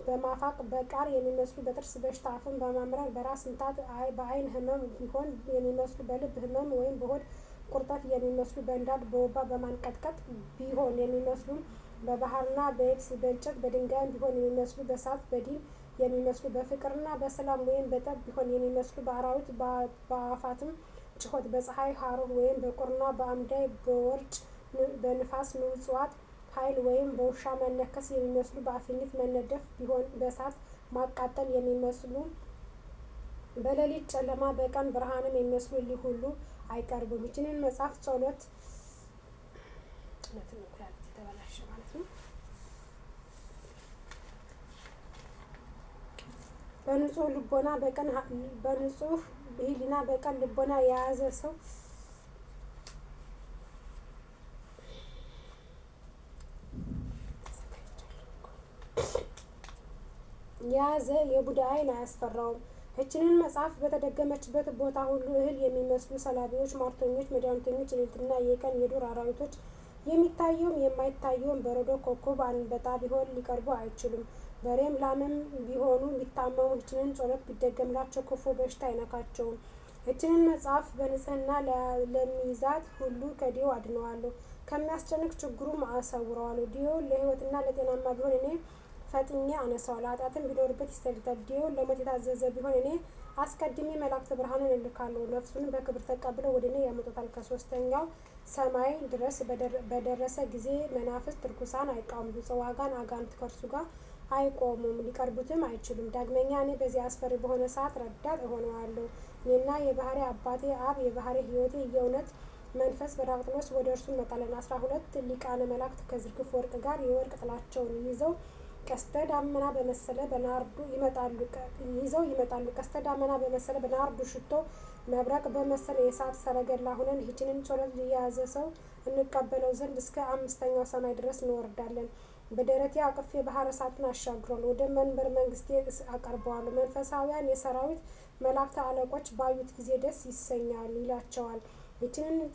በማፋቅ በቃር የሚመስሉ በጥርስ በሽታ አፍን በማምረር በራስ ምታት በዓይን ህመም ቢሆን የሚመስሉ በልብ ህመም ወይም በሆድ ቁርጠት የሚመስሉ በእንዳድ በወባ በማንቀጥቀጥ ቢሆን የሚመስሉ በባህርና በየብስ በእንጨት በድንጋይም ቢሆን የሚመስሉ በእሳት በዲን የሚመስሉ በፍቅርና በሰላም ወይም በጠብ ቢሆን የሚመስሉ በአራዊት በአዕዋፋትም ጩኸት በፀሐይ ሐሩር ወይም በቁርና በአምዳይ በወርጭ በንፋስ ምጽዋት ኃይል ወይም በውሻ መነከስ የሚመስሉ በአፍኒት መነደፍ ቢሆን በእሳት ማቃጠል የሚመስሉ በሌሊት ጨለማ በቀን ብርሃንም የሚመስሉ እሊህ ሁሉ አይቀርቡም። ይህችን መጽሐፍ ጸሎት የተበላሸ ማለት ነው። በንጹህ ልቦና በቀን በንጹህ ሕሊና በቀን ልቦና የያዘ ሰው የያዘ የቡዳ ዓይን አያስፈራውም። ይህችንን መጽሐፍ በተደገመችበት ቦታ ሁሉ እህል የሚመስሉ ሰላቢዎች፣ ሟርተኞች፣ መድኃኒተኞች፣ የሌሊትና የቀን የዱር አራዊቶች የሚታየውም የማይታየውም በረዶ፣ ኮከብ፣ አንበጣ ቢሆን ሊቀርቡ አይችሉም። በሬም ላምም ቢሆኑ ቢታመሙ ይህችንን ጸሎት ቢደገምላቸው ክፉ በሽታ አይነካቸውም። ይህችንን መጽሐፍ በንጽሕና ለሚይዛት ሁሉ ከዲዮ አድነዋለሁ፣ ከሚያስጨንቅ ችግሩም አሰውረዋለሁ። ዲዮ ለሕይወትና ለጤናማ ቢሆን እኔ ፈጥኜ አነሳዋለሁ። ኃጢአትም ቢኖርበት ይሰልታል። ዲዮን ለሞት የታዘዘ ቢሆን እኔ አስቀድሜ መላእክተ ብርሃንን እልካለሁ፣ ነፍሱንም በክብር ተቀብለው ወደ እኔ ያመጡታል። ከሦስተኛው ሰማይ ድረስ በደረሰ ጊዜ መናፍስት ርኩሳን አይቃወሙም፣ ጽዋጋን አጋንንት ከእርሱ ጋር አይቆሙም፣ ሊቀርቡትም አይችሉም። ዳግመኛ እኔ በዚህ አስፈሪ በሆነ ሰዓት ረዳት እሆነዋለሁ። እኔና የባህሪ አባቴ አብ የባህሪ ሕይወቴ የእውነት መንፈስ በዳቅጥኖስ ወደ እርሱ እንመጣለን። 12 ሊቃነ መላእክት ከዝርግፍ ወርቅ ጋር የወርቅ ጥላቸውን ይዘው ቀስተ ዳመና በመሰለ በናርዱ ይመጣሉ። ቀስተ ዳመና በመሰለ በናርዱ ሽቶ መብረቅ በመሰለ የእሳት ሰረገላ ሁነን ይህችንን ጸሎት የያዘ ሰው እንቀበለው ዘንድ እስከ 5ኛው ሰማይ ድረስ እንወርዳለን። በደረቴ አቅፌ ባህረ እሳቱን አሻግሯል፣ ወደ መንበር መንግስቴ አቀርበዋለሁ። መንፈሳውያን የሰራዊት መላእክት አለቆች ባዩት ጊዜ ደስ ይሰኛሉ ይላቸዋል። ይህችንን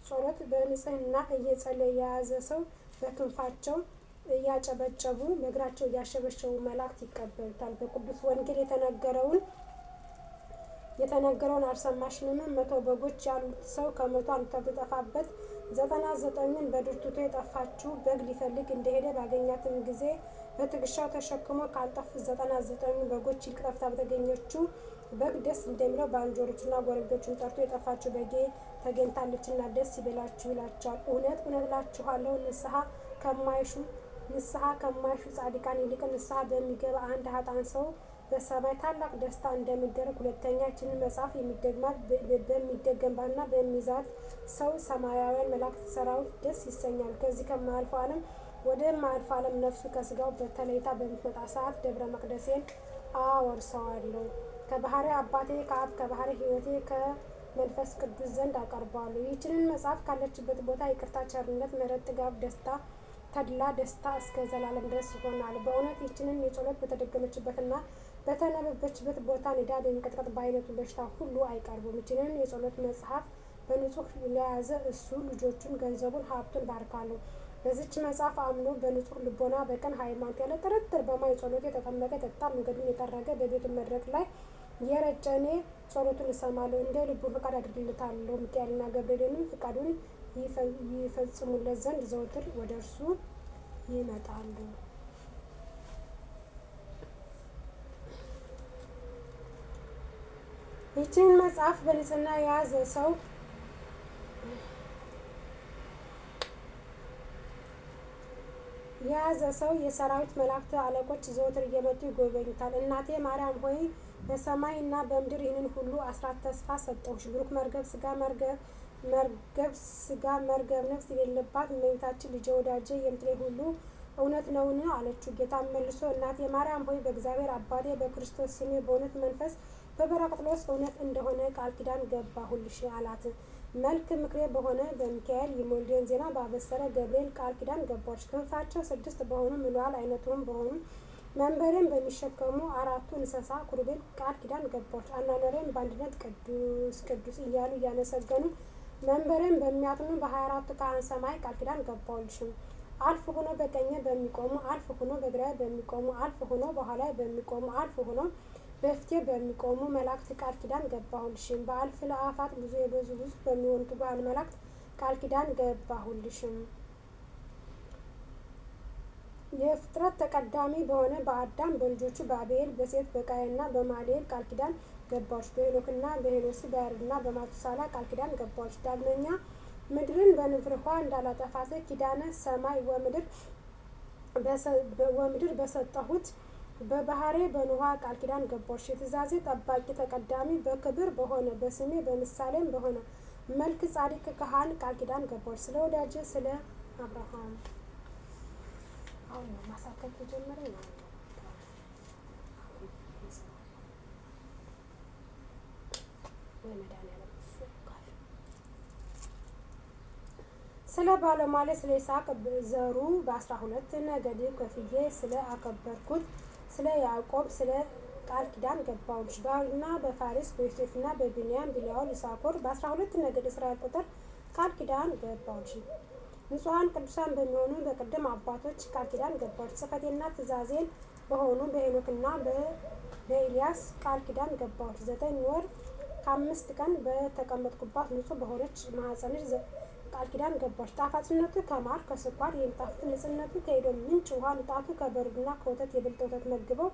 ጸሎት በንጽሕና እየጸለየ የያዘ ሰው በክንፋቸው እያጨበጨቡ በእግራቸው እያሸበሸቡ መላእክት ይቀበሉታል። በቅዱስ ወንጌል የተነገረውን አልሰማሽምን? 100 በጎች ያሉት ሰው ከ100 አንዱ ቢጠፋበት 99ን በዱር ትቶ የጠፋችው በግ ሊፈልግ እንደሄደ ባገኛትም ጊዜ በትከሻው ተሸክሞ ካልጠፉት 99 በጎች ይልቅ ጠፍታ በተገኘችው በግ ደስ እንደሚለው ባልንጀሮቹና ጎረቤቶቹን ጠርቶ የጠፋችው በጌ ተገኝታለችና ደስ ይበላችሁ ይላቸዋል። እውነት እውነት እላችኋለሁ ንስሐ ከማይሹ ጻድቃን ይልቅ ንስሐ በሚገባ አንድ ኃጥአን ሰው በሰማይ ታላቅ ደስታ እንደሚደረግ፣ ሁለተኛ ይህችን መጽሐፍ በሚደገምባትና በሚይዛት ሰው ሰማያውያን መላእክት ሰራዊት ደስ ይሰኛል። ከዚህ ከማያልፈው ዓለም ወደ ማያልፈው ዓለም ነፍሱ ከስጋው በተለይታ በምትመጣ ሰዓት ደብረ መቅደሴን አወርሰዋለሁ። ከባህሪ አባቴ ከአብ ከባህሪ ሕይወቴ ከመንፈስ ቅዱስ ዘንድ አቀርበዋለሁ። ይህችንን መጽሐፍ ካለችበት ቦታ ይቅርታ፣ ቸርነት፣ ምሕረት፣ ጥጋብ፣ ደስታ፣ ተድላ ደስታ እስከ ዘላለም ድረስ ይሆናል። በእውነት ይህችንን የጸሎት በተደገመችበትና በተነበበችበት ቦታ ንዳድ፣ እንቅጥቅጥ በአይነቱ በሽታ ሁሉ አይቀርቡም። ይህችንን የጸሎት መጽሐፍ በንጹህ ለያዘ እሱ ልጆቹን፣ ገንዘቡን፣ ሀብቱን ባርካለሁ። በዚች መጽሐፍ አምኖ በንጹህ ልቦና በቀን ሃይማኖት ያለ ጥርጥር በማይ ጸሎት የተጠመቀ የጠጣ መንገዱን የጠረገ በቤቱ መድረክ ላይ የረጨ እኔ ጸሎቱን እሰማለሁ፣ እንደ ልቡ ፈቃድ አድርግለታለሁ። ሚካኤልና ገብርኤልንም ፈቃዱን ይፈጽሙለት ዘንድ ዘወትር ወደ እርሱ ይመጣሉ። ይህችን መጽሐፍ በንጽሕና የያዘ ሰው የሰራዊት መላእክት አለቆች ዘወትር እየመጡ ይጎበኙታል። እናቴ ማርያም ሆይ በሰማይ እና በምድር ይህንን ሁሉ አስራት ተስፋ ሰጠሁሽ። ብሩክ መርገብ ስጋ መርገብ ነፍስ የሌለባት እመቤታችን ልጄ ወዳጄ የምትለኝ ሁሉ እውነት ነውን? አለችው። ጌታም መልሶ እናቴ ማርያም ሆይ በእግዚአብሔር አባቴ በክርስቶስ ስሜ በእውነት መንፈስ በበራቅሊጦስ እውነት እንደሆነ ቃል ኪዳን ገባሁልሽ አላት። መልክ ምክሬ በሆነ በሚካኤል የመውለዴን ዜና ባበሰረ ገብርኤል ቃል ኪዳን ገባሁልሽ። ክንፋቸው 6 በሆኑ ምሉዓል አይነቱም በሆኑ መንበሬን በሚሸከሙ አራቱ እንስሳ ኪሩቤል ቃል ኪዳን ገባሁልሽ። አኗኗሬን በአንድነት ቅዱስ ቅዱስ እያሉ እያመሰገኑ መንበሬን በሚያጥኑ በ24ቱ ካህናተ ሰማይ ቃል ኪዳን ገባሁልሽም። አልፍ ሆኖ በቀኜ በሚቆሙ፣ አልፍ ሆኖ በግራዬ በሚቆሙ፣ አልፍ ሆኖ በኋላዬ በሚቆሙ፣ አልፍ ሆኖ በፊቴ በሚቆሙ መላእክት ቃል ኪዳን ገባሁልሽም። በአልፍ ለአፋት ብዙ የበዙ ብዙ በሚሆኑ ትጉሃን መላእክት ቃል ኪዳን ገባሁልሽም። የፍጥረት ተቀዳሚ በሆነ በአዳም በልጆቹ በአቤል በሴት በቃየንና በማህሌል ቃል ኪዳን ገባሁልሽ። በሄኖክና በሄኖስ በያሬድና በማቱሳላ ቃል ኪዳን ገባሁልሽ። ዳግመኛ ምድርን በንፍር ውኃ እንዳላጠፋት ኪዳነ ሰማይ ወምድር በሰጠሁት በባህሬ በኖኃ ቃል ኪዳን ገባሁልሽ። የትእዛዜ ጠባቂ ተቀዳሚ በክብር በሆነ በስሜ በምሳሌም በሆነ መልክ ጻድቅ ካህን ቃል ኪዳን ገባሁልሽ። ስለ ወዳጄ ስለ አብርሃም አሁን ነው ማሳከክ የጀመረኝ ነው። ስለ ባለሟሌ ስለ ይስሐቅ ዘሩ በ12 ነገድ ከፍዬ ስለ አከበርኩት ስለ ያዕቆብ ስለ ቃል ኪዳን ገባሁልሽ። በአይሁድና በፋሬስ በዮሴፍና በቢንያም ቢልያል ይሳኮር በ12 ነገድ እስራኤል ቁጥር ቃል ኪዳን ገባሁልሽ። ንጹሐን ቅዱሳን በሚሆኑ በቅድም አባቶች ቃል ኪዳን ገባሁልሽ። ጽሕፈቴና ትእዛዜን በሆኑ በሄኖክና በኤልያስ ቃል ኪዳን ገባሁልሽ። 9 ወር ከ5 ቀን በተቀመጥኩባት ንጹሕ በሆነች ማኅፀንሽ ቃል ኪዳን ገባሁልሽ። ጣፋጭነቱ ከማር ከስኳር የሚጣፍጥ ንጽሕነቱ ከኤዶም ምንጭ ውሃ ንጣቱ ከበረዶና ከወተት የበለጠ ወተት መግበው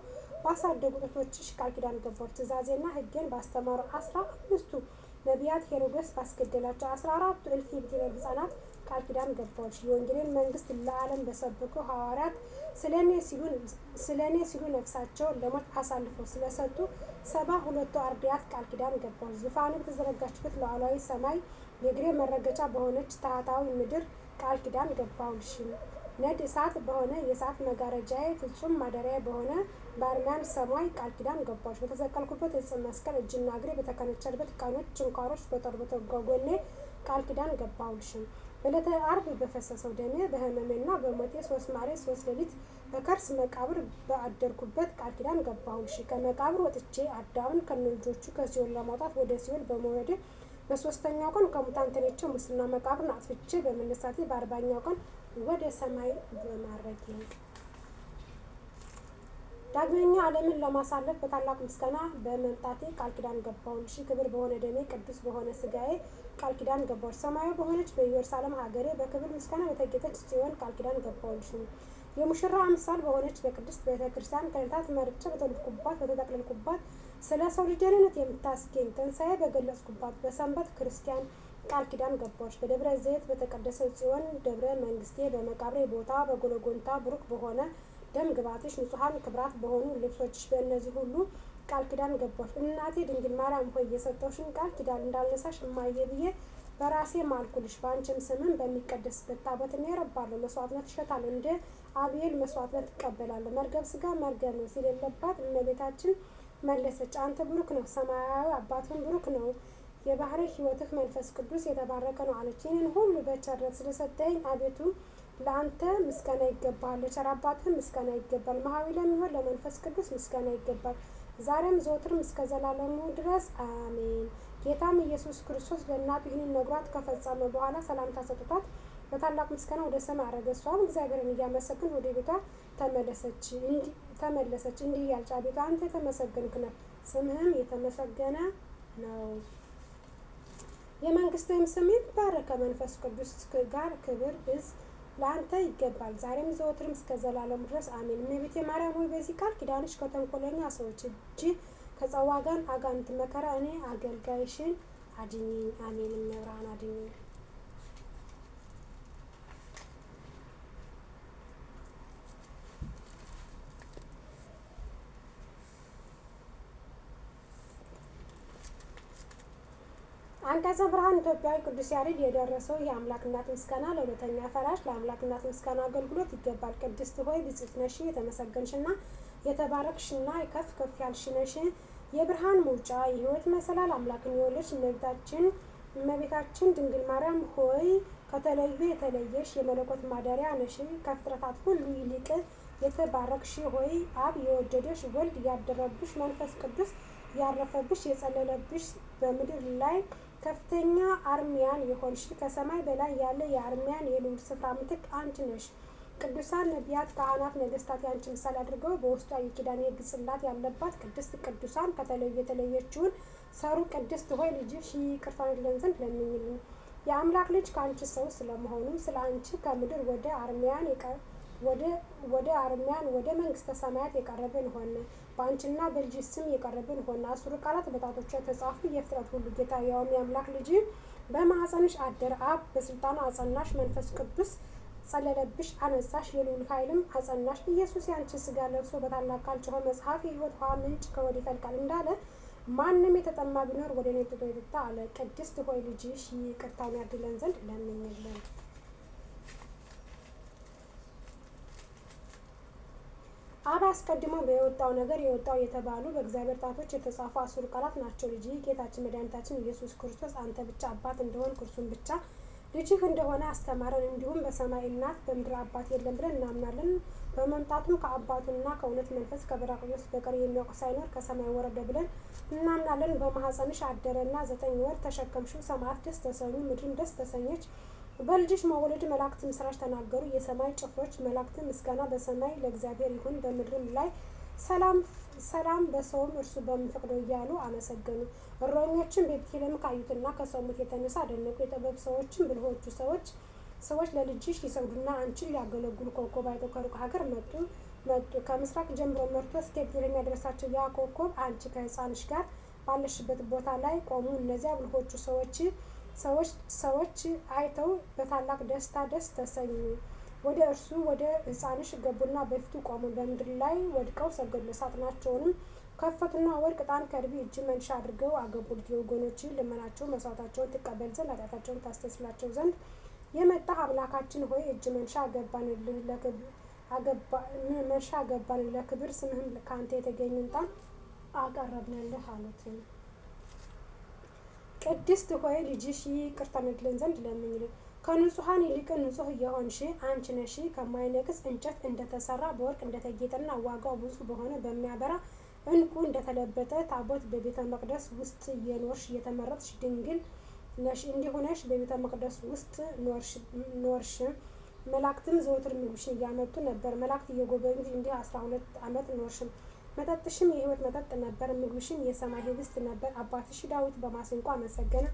ባሳደጉ ጡቶችሽ ቃል ኪዳን ገባሁልሽ። ትእዛዜና ሕጌን ባስተማሩ 15ቱ ነቢያት ሄሮድስ ባስገደላቸው 14ቱ እልፍ የብኤል ሕፃናት ቃል ኪዳን ገባሁልሽ። የወንጌልን መንግስት ለዓለም በሰበኩ ሐዋርያት ስለ እኔ ሲሉ ነፍሳቸውን ለሞት አሳልፈው ስለሰጡ 72ቱ አርድእት ቃል ኪዳን ገባሁልሽ። ዙፋኔ በተዘረጋችበት ሉዓላዊ ሰማይ የእግሬ መረገጫ በሆነች ታሕታዊ ምድር ቃል ኪዳን ገባሁልሽ። ነድ እሳት በሆነ የእሳት መጋረጃዬ ፍጹም ማደሪያ በሆነ በአርያም ሰማይ ቃል ኪዳን ገባሁልሽ። በተሰቀልኩበት ዕፀ መስቀል እጅና እግሬ በተከነከሩበት ቀኖች ችንካሮች በጦር በተወጋው ጎኔ ቃል ኪዳን ገባሁልሽ። በዕለተ ዓርብ በፈሰሰው ደሜ በሕመሜና በሞቴ 3 መዓልት 3 ሌሊት በከርስ መቃብር ባደርኩበት ቃል ኪዳን ገባሁልሽ። ከመቃብር ወጥቼ አዳምን ከነልጆቹ ከሲኦል ለማውጣት ወደ ሲኦል በመውረዴ በ3ኛው ቀን ከሙታን ተለይቼ ሙስና መቃብርን አጥፍቼ በመነሳቴ በ40ኛው ቀን ወደ ሰማይ በማረጌ ዳግመኛ ዓለምን ለማሳለፍ በታላቅ ምስጋና በመምጣቴ ቃል ኪዳን ገባሁልሽ። ክብር በሆነ ደሜ ቅዱስ በሆነ ሥጋዬ ቃል ኪዳን ገባሁልሽ። ሰማያዊ በሆነች በኢየሩሳሌም ሀገሬ በክብር ምስጋና በተጌጠች ጽዮን ቃል ኪዳን ገባሁልሽ። የሙሽራ አምሳል በሆነች በቅድስት ቤተ ክርስቲያን ከዕለታት መርጬ በተወለድኩባት በተጠቅለልኩባት ስለ ሰው ልጅ ደህንነት የምታስገኝ ትንሣኤ በገለጽኩባት በሰንበት ክርስቲያን ቃል ኪዳን ገባሁልሽ። በደብረ ዘይት በተቀደሰ ጽዮን ደብረ መንግስቴ በመቃብሬ ቦታ በጎልጎታ ብሩክ በሆነ ደም ግባትሽ ንጹሐን ክብራት በሆኑ ልብሶችሽ በእነዚህ ሁሉ ቃል ኪዳን ገባሁልሽ። እናቴ ድንግል ማርያም ሆይ የሰጠውሽን ቃል ኪዳን እንዳልነሳሽ እማዬ ብዬ በራሴ ማልኩልሽ። በአንቺም ስምም በሚቀደስበት ታቦት እኔ እረባለሁ፣ መስዋዕትነት እሸጣለሁ፣ እንደ አብኤል መስዋዕትነት እቀበላለሁ። መርገም ሥጋ መርገም ነው ሲሌለባት እመቤታችን መለሰች፣ አንተ ብሩክ ነው፣ ሰማያዊ አባትህም ብሩክ ነው፣ የባህሪ ሕይወትህ መንፈስ ቅዱስ የተባረከ ነው አለች። ይህንን ሁሉ በቸርነት ስለሰጠኝ አቤቱ ለአንተ ምስጋና ይገባል፣ ለቸር አባትህ ምስጋና ይገባል፣ መሐዊ ለሚሆን ለመንፈስ ቅዱስ ምስጋና ይገባል፣ ዛሬም ዘወትርም እስከ ዘላለሙ ድረስ አሜን። ጌታም ኢየሱስ ክርስቶስ ለእናቱ ይህንን ነግሯት ከፈጸመ በኋላ ሰላምታ ሰጥቷት በታላቅ ምስጋና ወደ ሰማይ አረገ። እሷም እግዚአብሔርን እያመሰግን ወደ ቤቷ ተመለሰች። እንዲህ እያለች አቤቱ አንተ የተመሰገንክ ነህ፣ ስምህም የተመሰገነ ነው። የመንግስትህም ስም ይባረክ፣ ከመንፈስ ቅዱስ ጋር ክብር ለአንተ ይገባል፣ ዛሬም ዘወትርም እስከ ዘላለሙ ድረስ አሜን። እመቤቴ ማርያም ሆይ በዚህ ቃል ኪዳንሽ ከተንኮለኛ ሰዎች እጅ ከጸዋጋን አጋንንት መከራ እኔ አገልጋይሽን አድኝኝ። አሜን። እመብርሃን አድኝኝ። አንቀጸ ብርሃን ኢትዮጵያዊ ቅዱስ ያሬድ የደረሰው የአምላክ እናት ምስጋና ለሁለተኛ ፈራሽ ለአምላክ እናት ምስጋና አገልግሎት ይገባል። ቅድስት ሆይ ብጽዕት ነሽ፣ የተመሰገንሽና የተባረክሽና ከፍ ከፍ ያልሽ ነሽ። የብርሃን መውጫ የሕይወት መሰላል አምላክን የወለድሽ እመቤታችን ድንግል ማርያም ሆይ ከተለዩ የተለየሽ የመለኮት ማደሪያ ነሽ። ከፍጥረታት ሁሉ ይልቅ የተባረክሽ ሆይ አብ የወደደሽ ወልድ ያደረብሽ መንፈስ ቅዱስ ያረፈብሽ የጸለለብሽ በምድር ላይ ከፍተኛ አርሚያን የሆንሽ ከሰማይ በላይ ያለ የአርሚያን የልዑል ስፍራ ምትክ አንቺ ነሽ። ቅዱሳን ነቢያት፣ ካህናት፣ ነገስታት ያንቺ ምሳሌ አድርገው በውስጧ የኪዳን የሕግ ጽላት ያለባት ቅድስት ቅዱሳን ከተለዩ የተለየችውን ሰሩ ቅድስት ሆይ ልጅሽ ይቅርታን ይለን ዘንድ ለምኝልን። የአምላክ ልጅ ከአንቺ ሰው ስለመሆኑ ስለ አንቺ ከምድር ወደ አርሚያን ወደ መንግስተ ሰማያት የቀረብን ሆነ። በአንቺና በልጅ ስም የቀረብን ሆነ። 10 ቃላት በጣቶቿ የተጻፉ የፍጥረት ሁሉ ጌታ ያውም የአምላክ ልጅ በማኅፀንሽ አደረ። አብ በስልጣኑ አጸናሽ፣ መንፈስ ቅዱስ ጸለለብሽ፣ አነጻሽ፣ የልዑል ኃይልም አጸናሽ። ኢየሱስ ያንቺ ስጋ ለብሶ በታላቅ ቃል ጮኸ፣ መጽሐፍ የሕይወት ውሃ ምንጭ ከወዲህ ይፈልቃል እንዳለ ማንም የተጠማ ቢኖር ወደ እኔ ጥቶ ይጠጣ አለ። ቅድስት ሆይ ልጅሽ ይቅርታውን ያድለን ዘንድ ለምኝልን። አብ አስቀድሞ በወጣው ነገር የወጣው የተባሉ በእግዚአብሔር ጣቶች የተጻፉ 10 ቃላት ናቸው። ልጅ ጌታችን መድኃኒታችን ኢየሱስ ክርስቶስ አንተ ብቻ አባት እንደሆን እርሱም ብቻ ልጅህ እንደሆነ አስተማረን። እንዲሁም በሰማይ እናት በምድር አባት የለም ብለን እናምናለን። በመምጣቱም ከአባቱና ከእውነት መንፈስ ከጰራቅሊጦስ በቀር የሚያውቅ ሳይኖር ከሰማይ ወረደ ብለን እናምናለን። በማኅፀንሽ አደረና 9 ወር ተሸከምሽው። ሰማያት ደስ ተሰኙ፣ ምድርም ደስ ተሰኘች። በልጅሽ መወለድ መላእክት ምስራች ተናገሩ። የሰማይ ጭፍሮች መላእክት ምስጋና በሰማይ ለእግዚአብሔር ይሁን፣ በምድርም ላይ ሰላም በሰውም እርሱ በሚፈቅደው እያሉ አመሰገኑ። እረኞችም በቤተልሔም ካዩትና ከሰሙት የተነሳ አደነቁ። የጥበብ ሰዎችም ብልሆቹ ሰዎች ለልጅሽ ሊሰግዱና አንቺን ሊያገለግሉ ኮከብ አይተው ከሩቅ ሀገር መጡ። ከምስራቅ ጀምሮ መርቶ እስከ ቤተልሔም ያደረሳቸው ያ ኮከብ አንቺ ከሕፃንሽ ጋር ባለሽበት ቦታ ላይ ቆሙ። እነዚያ ብልሆቹ ሰዎች አይተው በታላቅ ደስታ ደስ ተሰኙ። ወደ እርሱ ወደ ሕፃንሽ ገቡና በፊቱ ቆሙ። በምድር ላይ ወድቀው ሰገዱ። ሳጥናቸውንም ከፈቱና ወርቅ፣ ዕጣን፣ ከርቤ፣ እጅ መንሻ አድርገው አገቡልት። የወገኖችን ልመናቸውን መስዋዕታቸውን ትቀበል ዘንድ ኃጢአታቸውን ታስተስላቸው ዘንድ የመጣህ አምላካችን ሆይ እጅ መንሻ አገባንልህ፣ ለክብር ስምህም ከአንተ የተገኘ ዕጣን አቀረብንልህ አሉት። ቅድስት ሆይ ልጅሽ ይቅርታን ይለን ዘንድ ለምኝልን። ከንጹሐን ይልቅ ንጹሕ የሆንሽ አንቺ ነሽ። ከማይነቅዝ እንጨት እንደተሰራ በወርቅ እንደተጌጠና ዋጋው ብዙ በሆነ በሚያበራ ዕንቁ እንደተለበጠ ታቦት በቤተ መቅደስ ውስጥ የኖርሽ የተመረጥሽ ድንግል ነሽ። እንዲሆነሽ በቤተ መቅደስ ውስጥ ኖርሽ። መላእክትም ዘወትር ምግብሽን እያመጡ ነበር። መላእክት እየጎበኙሽ እንዲህ 12 ዓመት ኖርሽም። መጠጥሽም የሕይወት መጠጥ ነበር። ምግብሽም የሰማይ ህብስት ነበር። አባትሽ ዳዊት በማሲንቆ አመሰገነ፣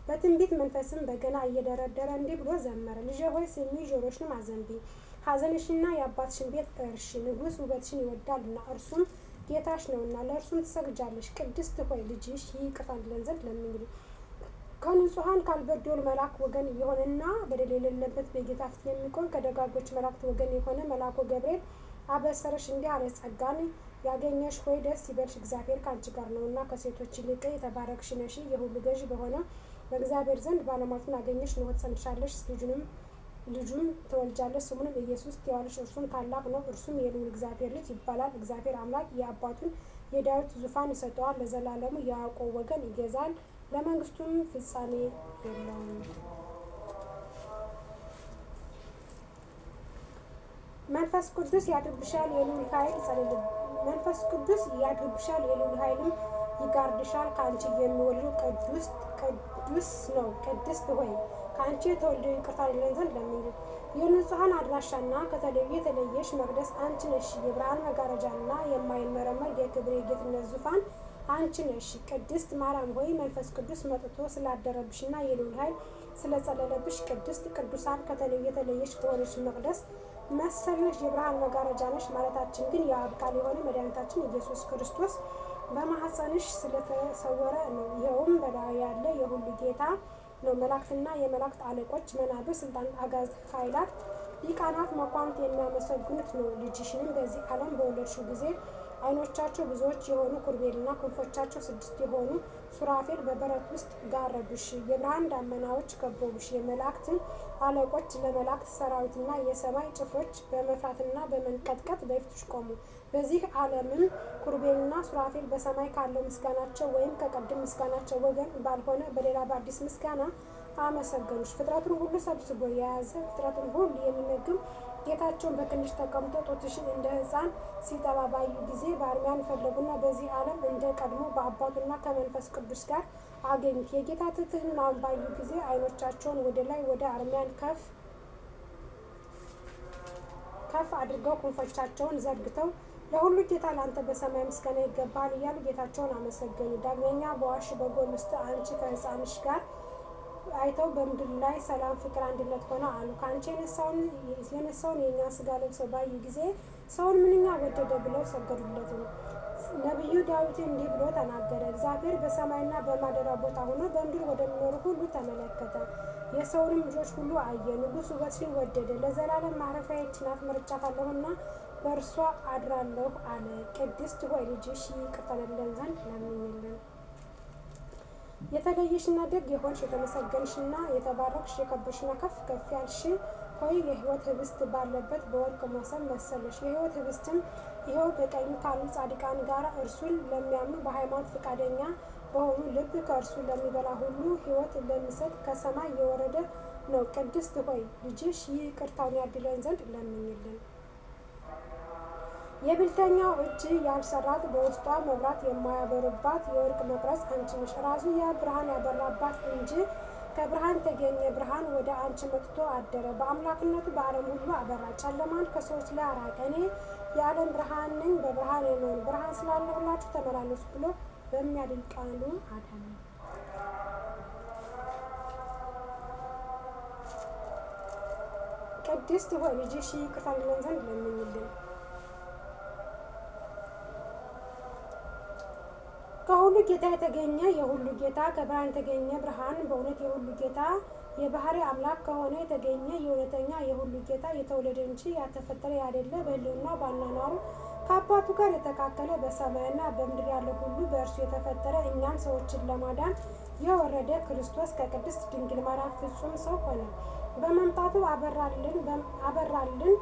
በትንቢት መንፈስም በገና እየደረደረ እንዲህ ብሎ ዘመረ። ልጄ ሆይ ስሚ፣ ጆሮሽንም አዘንብኝ፣ ሐዘንሽና የአባትሽን ቤት እርሺ። ንጉሥ ውበትሽን ይወዳልና እርሱም ጌታሽ ነውና ለእርሱም ትሰግጃለሽ። ቅድስት ሆይ ልጅሽ ይቅርታን ይለን ዘንድ ለምኝልን። ከንጹሐን ካልበደሉ መልአክ ወገን የሆነና በደል የሌለበት በጌታ ፊት የሚቆም ከደጋጎች መላእክት ወገን የሆነ መልአኩ ገብርኤል አበሰረሽ እንዲህ አለ። ጸጋን ያገኘሽ ሆይ ደስ ይበልሽ፣ እግዚአብሔር ከአንቺ ጋር ነውና ከሴቶች ይልቅ የተባረክሽ ነሽ። የሁሉ ገዥ በሆነ በእግዚአብሔር ዘንድ ባለሟልነትን አገኘሽ። እነሆ ትፀንሻለሽ፣ ልጁም ትወልጃለሽ፣ ስሙንም ኢየሱስ ትዪዋለሽ። እርሱም ታላቅ ነው፣ እርሱም የልዑል እግዚአብሔር ልጅ ይባላል። እግዚአብሔር አምላክ የአባቱን የዳዊት ዙፋን ይሰጠዋል፣ ለዘላለሙ የያዕቆብ ወገን ይገዛል፣ ለመንግስቱም ፍጻሜ የለውም። መንፈስ ቅዱስ ያድርብሻል፣ የልዑል ኃይል መንፈስ ቅዱስ ያድርብሻል፣ የልዑል ኃይልም ይጋርድሻል። ከአንቺ የሚወልደው ቅዱስ ነው። ቅድስት ሆይ ከአንቺ የተወለደው ይቅርታን ይለን ዘንድ ለምኝልን። የንጹሐን አድራሻና ከተለዩ የተለየሽ መቅደስ አንቺ ነሽ። የብርሃን መጋረጃና የማይመረመር የክብር የጌትነት ዙፋን አንቺ ነሽ። ቅድስት ማርያም ሆይ መንፈስ ቅዱስ መጥቶ ስላደረብሽና የልዑል ኃይል ስለጸለለብሽ ቅድስት ቅዱሳን ከተለዩ የተለየሽ ከሆነች መቅደስ መሰልነሽ። የብርሃን መጋረጃ ነሽ። ማለታችን ግን የአብ ቃል የሆነ መድኃኒታችን ኢየሱስ ክርስቶስ በማኅፀንሽ ስለተሰወረ ነው። ይኸውም በላይ ያለ የሁሉ ጌታ ነው። መላእክትና የመላእክት አለቆች፣ መናብር፣ ስልጣን፣ አጋዕዝት፣ ኃይላት፣ ሊቃናት፣ መኳንንት የሚያመሰግኑት ነው። ልጅሽንም በዚህ ዓለም በወለድሽው ጊዜ ዓይኖቻቸው ብዙዎች የሆኑ ኪሩቤልና ክንፎቻቸው 6 የሆኑ ሱራፌል በበረት ውስጥ ጋረዱሽ። የብርሃን ደመናዎች ከበቡሽ። የመላእክትን አለቆች ለመላእክት ሰራዊትና የሰማይ ጭፍሮች በመፍራትና በመንቀጥቀጥ በፊትሽ ቆሙ። በዚህ ዓለምም ኪሩቤልና ሱራፌል በሰማይ ካለው ምስጋናቸው ወይም ከቀድሞ ምስጋናቸው ወገን ባልሆነ በሌላ በአዲስ ምስጋና አመሰገኑሽ። ፍጥረቱን ሁሉ ሰብስቦ የያዘ ፍጥረቱን ሁሉ የሚመግብ ጌታቸውን በክንሽ ተቀምጦ ጡትሽን እንደ ሕፃን ሲጠባ ባዩ ጊዜ በአርምያን ፈለጉና በዚህ ዓለም እንደ ቀድሞ በአባቱና ከመንፈስ ቅዱስ ጋር አገኙት። የጌታ ትሕትናውን ባዩ ጊዜ ዓይኖቻቸውን ወደ ላይ ወደ አርምያን ከፍ አድርገው ክንፎቻቸውን ዘርግተው ለሁሉ ጌታ ለአንተ በሰማይ ምስጋና ይገባል እያሉ ጌታቸውን አመሰገኑ። ዳግመኛ በዋሽ በጎል ውስጥ አንቺ ከሕፃንሽ ጋር አይተው በምድር ላይ ሰላም፣ ፍቅር፣ አንድነት ሆነ አሉ። ከአንቺ የነሳውን የእኛን ስጋ ለብሰው ባዩ ጊዜ ሰውን ምንኛ ወደደ ብለው ሰገዱለት። ነቢዩ ዳዊት እንዲህ ብሎ ተናገረ። እግዚአብሔር በሰማይና በማደሪያው ቦታ ሆኖ በምድር ወደሚኖሩ ሁሉ ተመለከተ፣ የሰውንም ልጆች ሁሉ አየ። ንጉሥ ውበትሽን ወደደ፣ ለዘላለም ማረፊያ ይህች ናት፣ መርጫታለሁና በእርሷ አድራለሁ አለ። ቅድስት ሆይ ልጅሽ ይቅር ትለን ዘንድ ለምኝልን። የተለየሽና ደግ የሆንሽ የተመሰገንሽና የተባረክሽ የከበርሽና ከፍ ከፍ ያልሽ ሆይ የሕይወት ህብስት ባለበት በወርቅ መሶብ መሰለሽ። የሕይወት ህብስትም ይኸው በቀኝ ካሉ ጻድቃን ጋር እርሱን ለሚያምኑ በሃይማኖት ፈቃደኛ በሆኑ ልብ ከእርሱ ለሚበላ ሁሉ ሕይወት ለሚሰጥ ከሰማይ የወረደ ነው። ቅድስት ሆይ ልጅሽ ይቅርታውን ያድለን ዘንድ ለምኝልን። የብልተኛው እጅ ያልሰራት በውስጧ መብራት የማያበሩባት የወርቅ መቅረዝ አንቺ ነሽ። ራሱ ያ ብርሃን ያበራባት እንጂ ከብርሃን ተገኘ። ብርሃን ወደ አንቺ መጥቶ አደረ፣ በአምላክነቱ በዓለም ሁሉ አበራ፣ ጨለማን ከሰዎች ላይ አራቀ። እኔ የዓለም ብርሃን ነኝ፣ በብርሃን የመሆን ብርሃን ስላለሁላችሁ ተመላለሱ ብሎ በሚያድን ቃሉ አዳነ። ቅድስት ሆይ ልጅሽ ይቅርታ ይለን ዘንድ ለምኝልን። ከሁሉ ጌታ የተገኘ የሁሉ ጌታ ከብርሃን የተገኘ ብርሃን በእውነት የሁሉ ጌታ የባህሪ አምላክ ከሆነ የተገኘ የእውነተኛ የሁሉ ጌታ የተወለደ እንጂ ያልተፈጠረ ያይደለ በሕልውና ባኗኗሩ ከአባቱ ጋር የተካከለ በሰማይና በምድር ያለ ሁሉ በእርሱ የተፈጠረ እኛም ሰዎችን ለማዳን የወረደ ክርስቶስ ከቅድስት ድንግል ማርያም ፍጹም ሰው ሆነ። በመምጣቱ አበራልን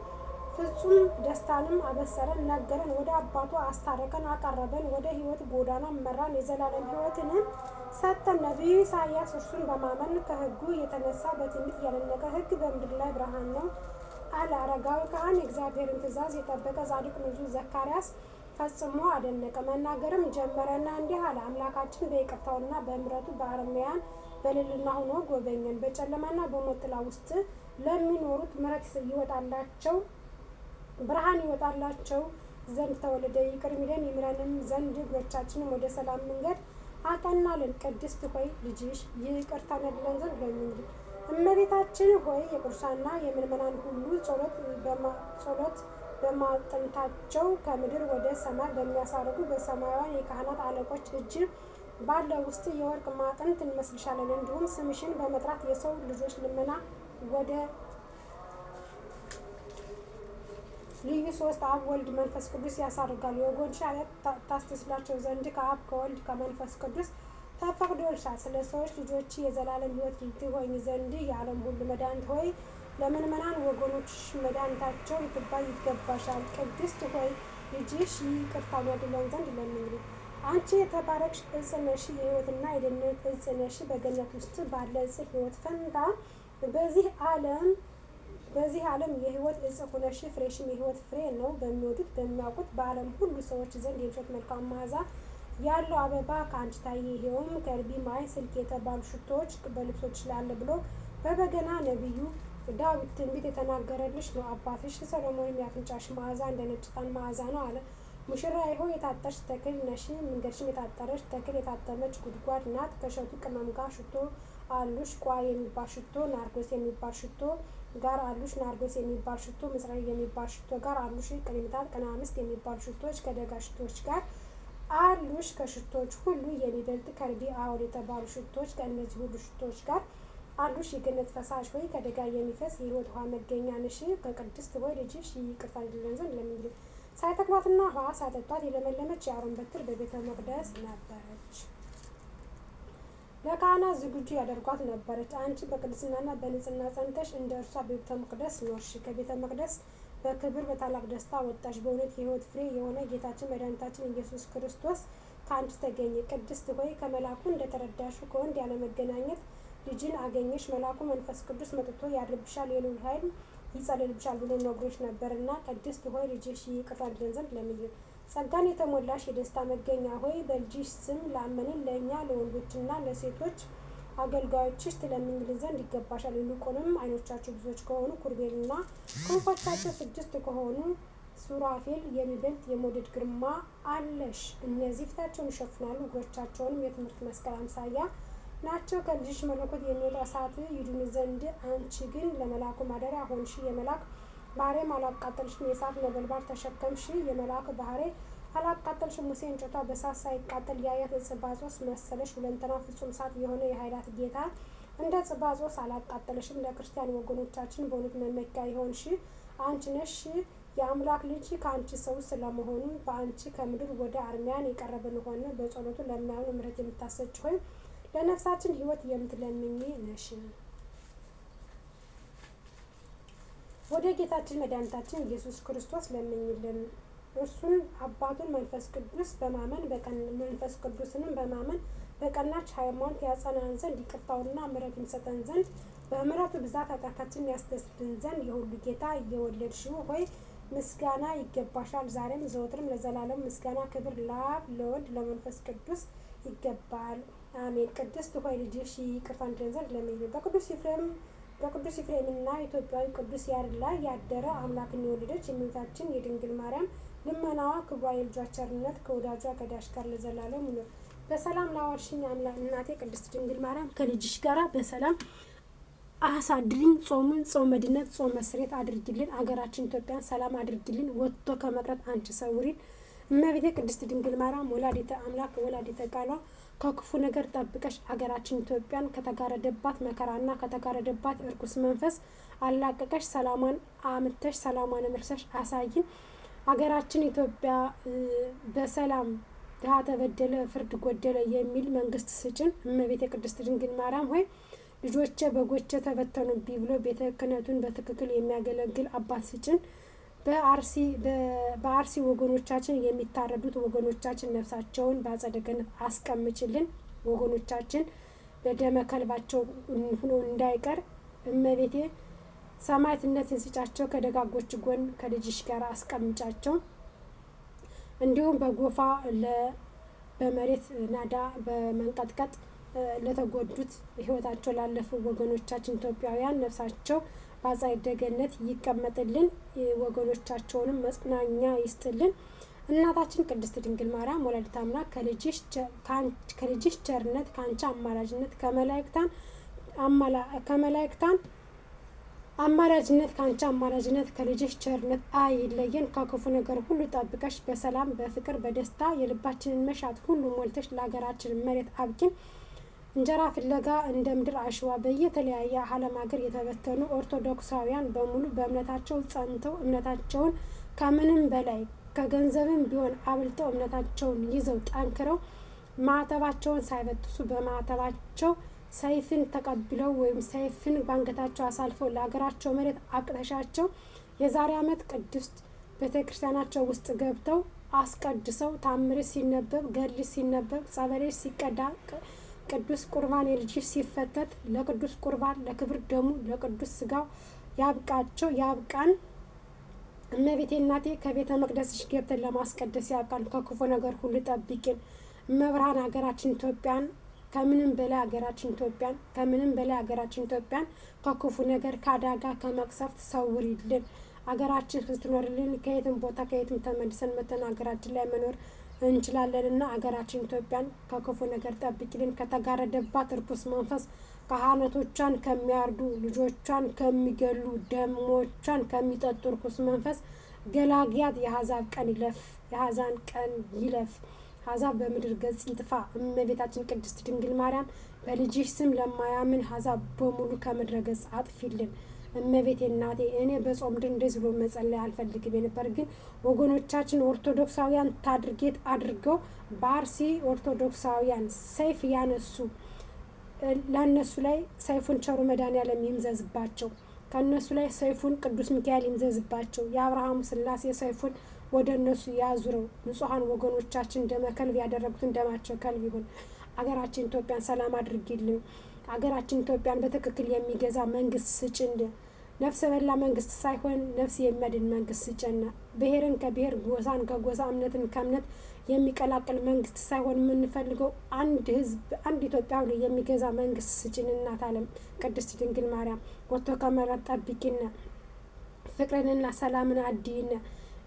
ፍጹም ደስታንም አበሰረን፣ ነገረን፣ ወደ አባቱ አስታረቀን፣ አቀረበን፣ ወደ ሕይወት ጎዳና መራን፣ የዘላለም ሕይወትንም ሰጠን። ነቢዩ ኢሳይያስ እርሱን በማመን ከሕጉ የተነሳ በትንቢት ያደነቀ ሕግ በምድር ላይ ብርሃን ነው አለ። አረጋዊ ካህን የእግዚአብሔርን ትእዛዝ የጠበቀ ጻድቅ ንጹሕ ዘካርያስ ፈጽሞ አደነቀ፣ መናገርም ጀመረና እንዲህ አለ። አምላካችን በይቅርታውና በምሕረቱ በአርምያን በልዕልና ሆኖ ጎበኘን። በጨለማና በሞት ጥላ ውስጥ ለሚኖሩት ምሕረት ይወጣላቸው ብርሃን ይወጣላቸው ዘንድ ተወለደ። ይቅር ሚለን ይምረንም ዘንድ እግሮቻችንም ወደ ሰላም መንገድ አቀናልን። ቅድስት ሆይ ልጅሽ ይቅርታን ያድለን ዘንድ ለምኝልን። እመቤታችን ሆይ የቅዱሳንና የምእመናን ሁሉ ጸሎት በማጥንታቸው ከምድር ወደ ሰማይ በሚያሳርጉ በሰማያውያን የካህናት አለቆች እጅ ባለ ውስጥ የወርቅ ማዕጠንት እንመስልሻለን። እንዲሁም ስምሽን በመጥራት የሰው ልጆች ልመና ወደ ልዩ ሶስት አብ ወልድ መንፈስ ቅዱስ ያሳርጋሉ። የወገኖችሽ ኃጢአት ታስተስላቸው ዘንድ ከአብ ከወልድ ከመንፈስ ቅዱስ ተፈቅዶልሻል። ስለ ሰዎች ልጆች የዘላለም ሕይወት ትሆኚ ዘንድ የዓለም ሁሉ መድኃኒት ሆይ ለምእመናን ወገኖችሽ መድኃኒታቸው ልትባይ ይገባሻል። ቅድስት ሆይ ልጅሽ ይቅርታውን ያድለን ዘንድ ለምኝልን። አንቺ የተባረክሽ ዕፅ ነሽ፣ የሕይወትና የድነት ዕፅ ነሽ። በገነት ውስጥ ባለ ዕፅ ሕይወት ፈንታ በዚህ ዓለም የሕይወት ዕፅ ሆነሽ ፍሬሽም የሕይወት ፍሬ ነው። በሚወዱት በሚያውቁት በዓለም ሁሉ ሰዎች ዘንድ የሚሸት መልካም መዓዛ ያለው አበባ ከአንቺ ታየ። ይኸውም ከርቢ፣ ማይ፣ ስልክ የተባሉ ሽቶዎች በልብሶች ላይ አለ ብሎ በበገና ነቢዩ ዳዊት ትንቢት የተናገረልሽ ነው። አባትሽ ሰሎሞንም የአፍንጫሽ መዓዛ እንደ ነጭ ዕጣን መዓዛ ነው አለ። ሙሽራዬ ሆይ የታጠርሽ ተክል ነሽ፣ መንገድሽም የታጠረች ተክል የታተመች ጉድጓድ ናት። ከእሸቱ ቅመም ጋር ሽቶ አሉሽ። ቋ የሚባል ሽቶ፣ ናርዶስ የሚባል ሽቶ ጋር አሉሽ። ናርዶስ የሚባል ሽቶ፣ ምጽረይ የሚባል ሽቶ ጋር አሉሽ። ቅርሚጣት፣ ቀናምስት የሚባሉ ሽቶዎች ከደጋ ሽቶዎች ጋር አሉሽ። ከሽቶዎች ሁሉ የሚበልጥ ከርቤ፣ አውል የተባሉ ሽቶዎች ከእነዚህ ሁሉ ሽቶዎች ጋር አሉሽ። የገነት ፈሳሽ ሆይ ከደጋ የሚፈስ የሕይወት ውሃ መገኛ ነሽ። ከቅድስት ሆይ ልጅሽ ይቅርታ ይደረግልን ዘንድ ለምኝልን። ሳይተክሏትና ውሃ ሳይጠጧት የለመለመች የአሮን በትር በቤተ መቅደስ ነበረች። ለካህናት ዝግጁ ያደርጓት ነበረች። አንቺ በቅድስናና በንጽህና ጸንተሽ እንደ እርሷ በቤተ መቅደስ ኖርሽ። ከቤተ መቅደስ በክብር በታላቅ ደስታ ወጣሽ። በእውነት የሕይወት ፍሬ የሆነ ጌታችን መድኃኒታችን ኢየሱስ ክርስቶስ ከአንቺ ተገኘ። ቅድስት ሆይ ከመልአኩ እንደተረዳሽው ከወንድ ያለመገናኘት ልጅን አገኘሽ፣ መልአኩ መንፈስ ቅዱስ መጥቶ ያድርብሻል፣ የልዑል ኃይል ይጸልልብሻል ብሎ ነግሮሽ ነበርና ቅድስት ሆይ ልጅሽ ይቅር ይለን ዘንድ ለምኝልን። ጸጋን የተሞላሽ የደስታ መገኛ ሆይ በልጅሽ ስም ላመንን ለእኛ ለወንዶችና ለሴቶች አገልጋዮችሽ ትለምኝልን ዘንድ ይገባሻል። ይልቁንም ዓይኖቻቸው ብዙዎች ከሆኑ ኪሩቤልና ክንፎቻቸው 6 ከሆኑ ሱራፌል የሚበልጥ የሞገድ ግርማ አለሽ። እነዚህ ፊታቸውን ይሸፍናሉ፣ እግሮቻቸውንም የትምህርት መስቀል አምሳያ ናቸው። ከልጅሽ መለኮት የሚወጣ እሳት ይድኑ ዘንድ አንቺ ግን ለመልአኩ ማደሪያ ሆንሽ። የመልአክ ባሕርይም አላቃጠልሽም፣ የእሳት ነበልባል ተሸከምሽ። የመልአክ ባሕርይ አላቃጠልሽም። ሙሴ እንጨቷ በእሳት ሳይቃጠል ያያት ጽባጾስ መሰለሽ። ሁለንተናው ፍጹም እሳት የሆነ የኃይላት ጌታ እንደ ጽባጾስ አላቃጠልሽም። ለክርስቲያን ወገኖቻችን በእውነት መመኪያ የሆንሽ አንቺ ነሽ። የአምላክ ልጅ ከአንቺ ሰው ስለመሆኑ በአንቺ ከምድር ወደ አርሚያን የቀረብን ሆነ። በጸሎቱ ለማያምኑ ምሕረት የምታሰጭ ሆይ ለነፍሳችን ሕይወት የምትለምኝ ነሽ። ወደ ጌታችን መድኃኒታችን ኢየሱስ ክርስቶስ ለምኝልን። እርሱን አባቱን መንፈስ ቅዱስንም በማመን በቀናች ሃይማኖት ያጸናን ዘንድ ይቅርታውንና ምሕረቱን ይሰጠን ዘንድ በምሕረቱ ብዛት ኃጢአታችንን ያስተሰርይልን ዘንድ የሁሉ ጌታ እየወለድሽው ሆይ ምስጋና ይገባሻል። ዛሬም ዘወትርም ለዘላለም ምስጋና ክብር ለአብ ለወልድ ለመንፈስ ቅዱስ ይገባል፣ አሜን። ቅድስት ሆይ ልጅሽ ይቅርታ ይለን ዘንድ ለምኝልን። በቅዱስ ኤፍሬምና ኢትዮጵያዊ ቅዱስ ያሬድ ላይ ያደረ አምላክን የወለደች የእመቤታችን የድንግል ማርያም ልመናዋ ክብሯ የልጇ ቸርነት ከወዳጇ ከዳሽ ጋር ለዘላለም ይኑር። በሰላም ላዋልሽኝ እናቴ ቅድስት ድንግል ማርያም ከልጅሽ ጋራ በሰላም አሳድሪኝ። ጾሙን ጾመ ድነት ጾመ ስሬት አድርጊልን። አገራችን ኢትዮጵያን ሰላም አድርጊልን። ወጥቶ ከመቅረት አንቺ ሰውሪን። እመቤቴ ቅድስት ድንግል ማርያም ወላዲተ አምላክ ወላዲተ ቃሏ ከክፉ ነገር ጠብቀሽ አገራችን ኢትዮጵያን ከተጋረደባት መከራና ከተጋረደባት እርኩስ መንፈስ አላቀቀሽ ሰላሟን አምተሽ ሰላሟን እርሰሽ አሳይን። አገራችን ኢትዮጵያ በሰላም ድሀ ተበደለ ፍርድ ጎደለ የሚል መንግስት ስጭን። እመቤቴ ቅድስት ድንግል ማርያም ሆይ ልጆቼ በጎቼ ተበተኑብኝ ብሎ ቤተ ክህነቱን በትክክል የሚያገለግል አባት ስጭን። በአርሲ ወገኖቻችን የሚታረዱት ወገኖቻችን ነፍሳቸውን በአጸደ ገነት አስቀምጭልን። ወገኖቻችን በደመ ከልባቸው ሆኖ እንዳይቀር እመቤቴ ሰማዕትነትን ስጫቸው። ከደጋጎች ጎን ከልጅሽ ጋር አስቀምጫቸው። እንዲሁም በጎፋ በመሬት ናዳ በመንቀጥቀጥ ለተጎዱት ሕይወታቸው ላለፉ ወገኖቻችን ኢትዮጵያውያን ነፍሳቸው በአጸደ ገነት ይቀመጥልን። ወገኖቻቸውንም መጽናኛ ይስጥልን። እናታችን ቅድስት ድንግል ማርያም ወላዲተ አምላክ ከልጅሽ ቸርነት ከአንቺ አማላጅነት ከመላእክታን አማላጅነት ከአንቺ አማላጅነት ከልጅሽ ቸርነት አይለየን። ከክፉ ነገር ሁሉ ጠብቀሽ በሰላም በፍቅር በደስታ የልባችንን መሻት ሁሉ ሞልተሽ ለሀገራችን መሬት አብቂን። እንጀራ ፍለጋ እንደ ምድር አሸዋ በየተለያየ ዓለም ሀገር የተበተኑ ኦርቶዶክሳውያን በሙሉ በእምነታቸው ጸንተው እምነታቸውን ከምንም በላይ ከገንዘብም ቢሆን አብልጠው እምነታቸውን ይዘው ጠንክረው ማዕተባቸውን ሳይበጥሱ በማዕተባቸው ሰይፍን ተቀብለው ወይም ሰይፍን ባንገታቸው አሳልፈው ለሀገራቸው መሬት አቅተሻቸው የዛሬ ዓመት ቅድስት ቤተ ክርስቲያናቸው ውስጥ ገብተው አስቀድሰው ታምርሽ ሲነበብ ገድልሽ ሲነበብ ጸበልሽ ሲቀዳ ቅዱስ ቁርባን የልጅሽ ሲፈተት ለቅዱስ ቁርባን ለክብር ደሙ ለቅዱስ ስጋው ያብቃቸው ያብቃን። እመቤቴ እናቴ ከቤተ መቅደስሽ ገብተን ለማስቀደስ ያብቃን። ከክፉ ነገር ሁሉ ጠብቂን። እመብርሃን ሀገራችን ኢትዮጵያን ከምንም በላይ ሀገራችን ኢትዮጵያን ከክፉ ነገር ከአደጋ ከመቅሰፍት ሰውሪልን። ሀገራችን ስትኖርልን ከየትም ቦታ ከየትም ተመልሰን መተን ሀገራችን ላይ መኖር እንችላለንና ሀገራችን ኢትዮጵያን ከክፉ ነገር ጠብቂልን። ከተጋረደባት እርኩስ መንፈስ ካህናቶቿን ከሚያርዱ ልጆቿን ከሚገሉ ደሞቿን ከሚጠጡ እርኩስ መንፈስ ገላግያት። የአሕዛብ ቀን ይለፍ አሕዛብ በምድር ገጽ ይጥፋ። እመቤታችን ቅድስት ድንግል ማርያም በልጅሽ ስም ለማያምን አሕዛብ በሙሉ ከምድረ ገጽ አጥፊልን። እመቤቴ እናቴ እኔ በጾም ድን እንደዚህ ብሎ መጸለይ አልፈልግም ነበር፣ ግን ወገኖቻችን ኦርቶዶክሳውያን ታድርጌት አድርገው በአርሲ ኦርቶዶክሳውያን ሰይፍ ያነሱ ለእነሱ ላይ ሰይፉን ቸሩ መድኃኔዓለም ይምዘዝባቸው። ከእነሱ ላይ ሰይፉን ቅዱስ ሚካኤል ይምዘዝባቸው። የአብርሃሙ ሥላሴ ሰይፉን ወደ እነሱ ያዙረው። ንጹሐን ወገኖቻችን ደመ ከልብ ያደረጉትን ደማቸው ከልብ ይሁን። አገራችን ኢትዮጵያን ሰላም አድርጊልን። አገራችን ኢትዮጵያን በትክክል የሚገዛ መንግስት ስጭን። ነፍስ በላ መንግስት ሳይሆን ነፍስ የሚያድን መንግስት ስጭን። ብሔርን ከብሔር ጎሳን ከጎሳ እምነትን ከእምነት የሚቀላቅል መንግስት ሳይሆን የምንፈልገው አንድ ህዝብ አንድ ኢትዮጵያዊ የሚገዛ መንግስት ስጭን። እናት ዓለም ቅድስት ድንግል ማርያም ወጥቶ ከመቅረት ጠብቂን፣ ፍቅርንና ሰላምን አድይን።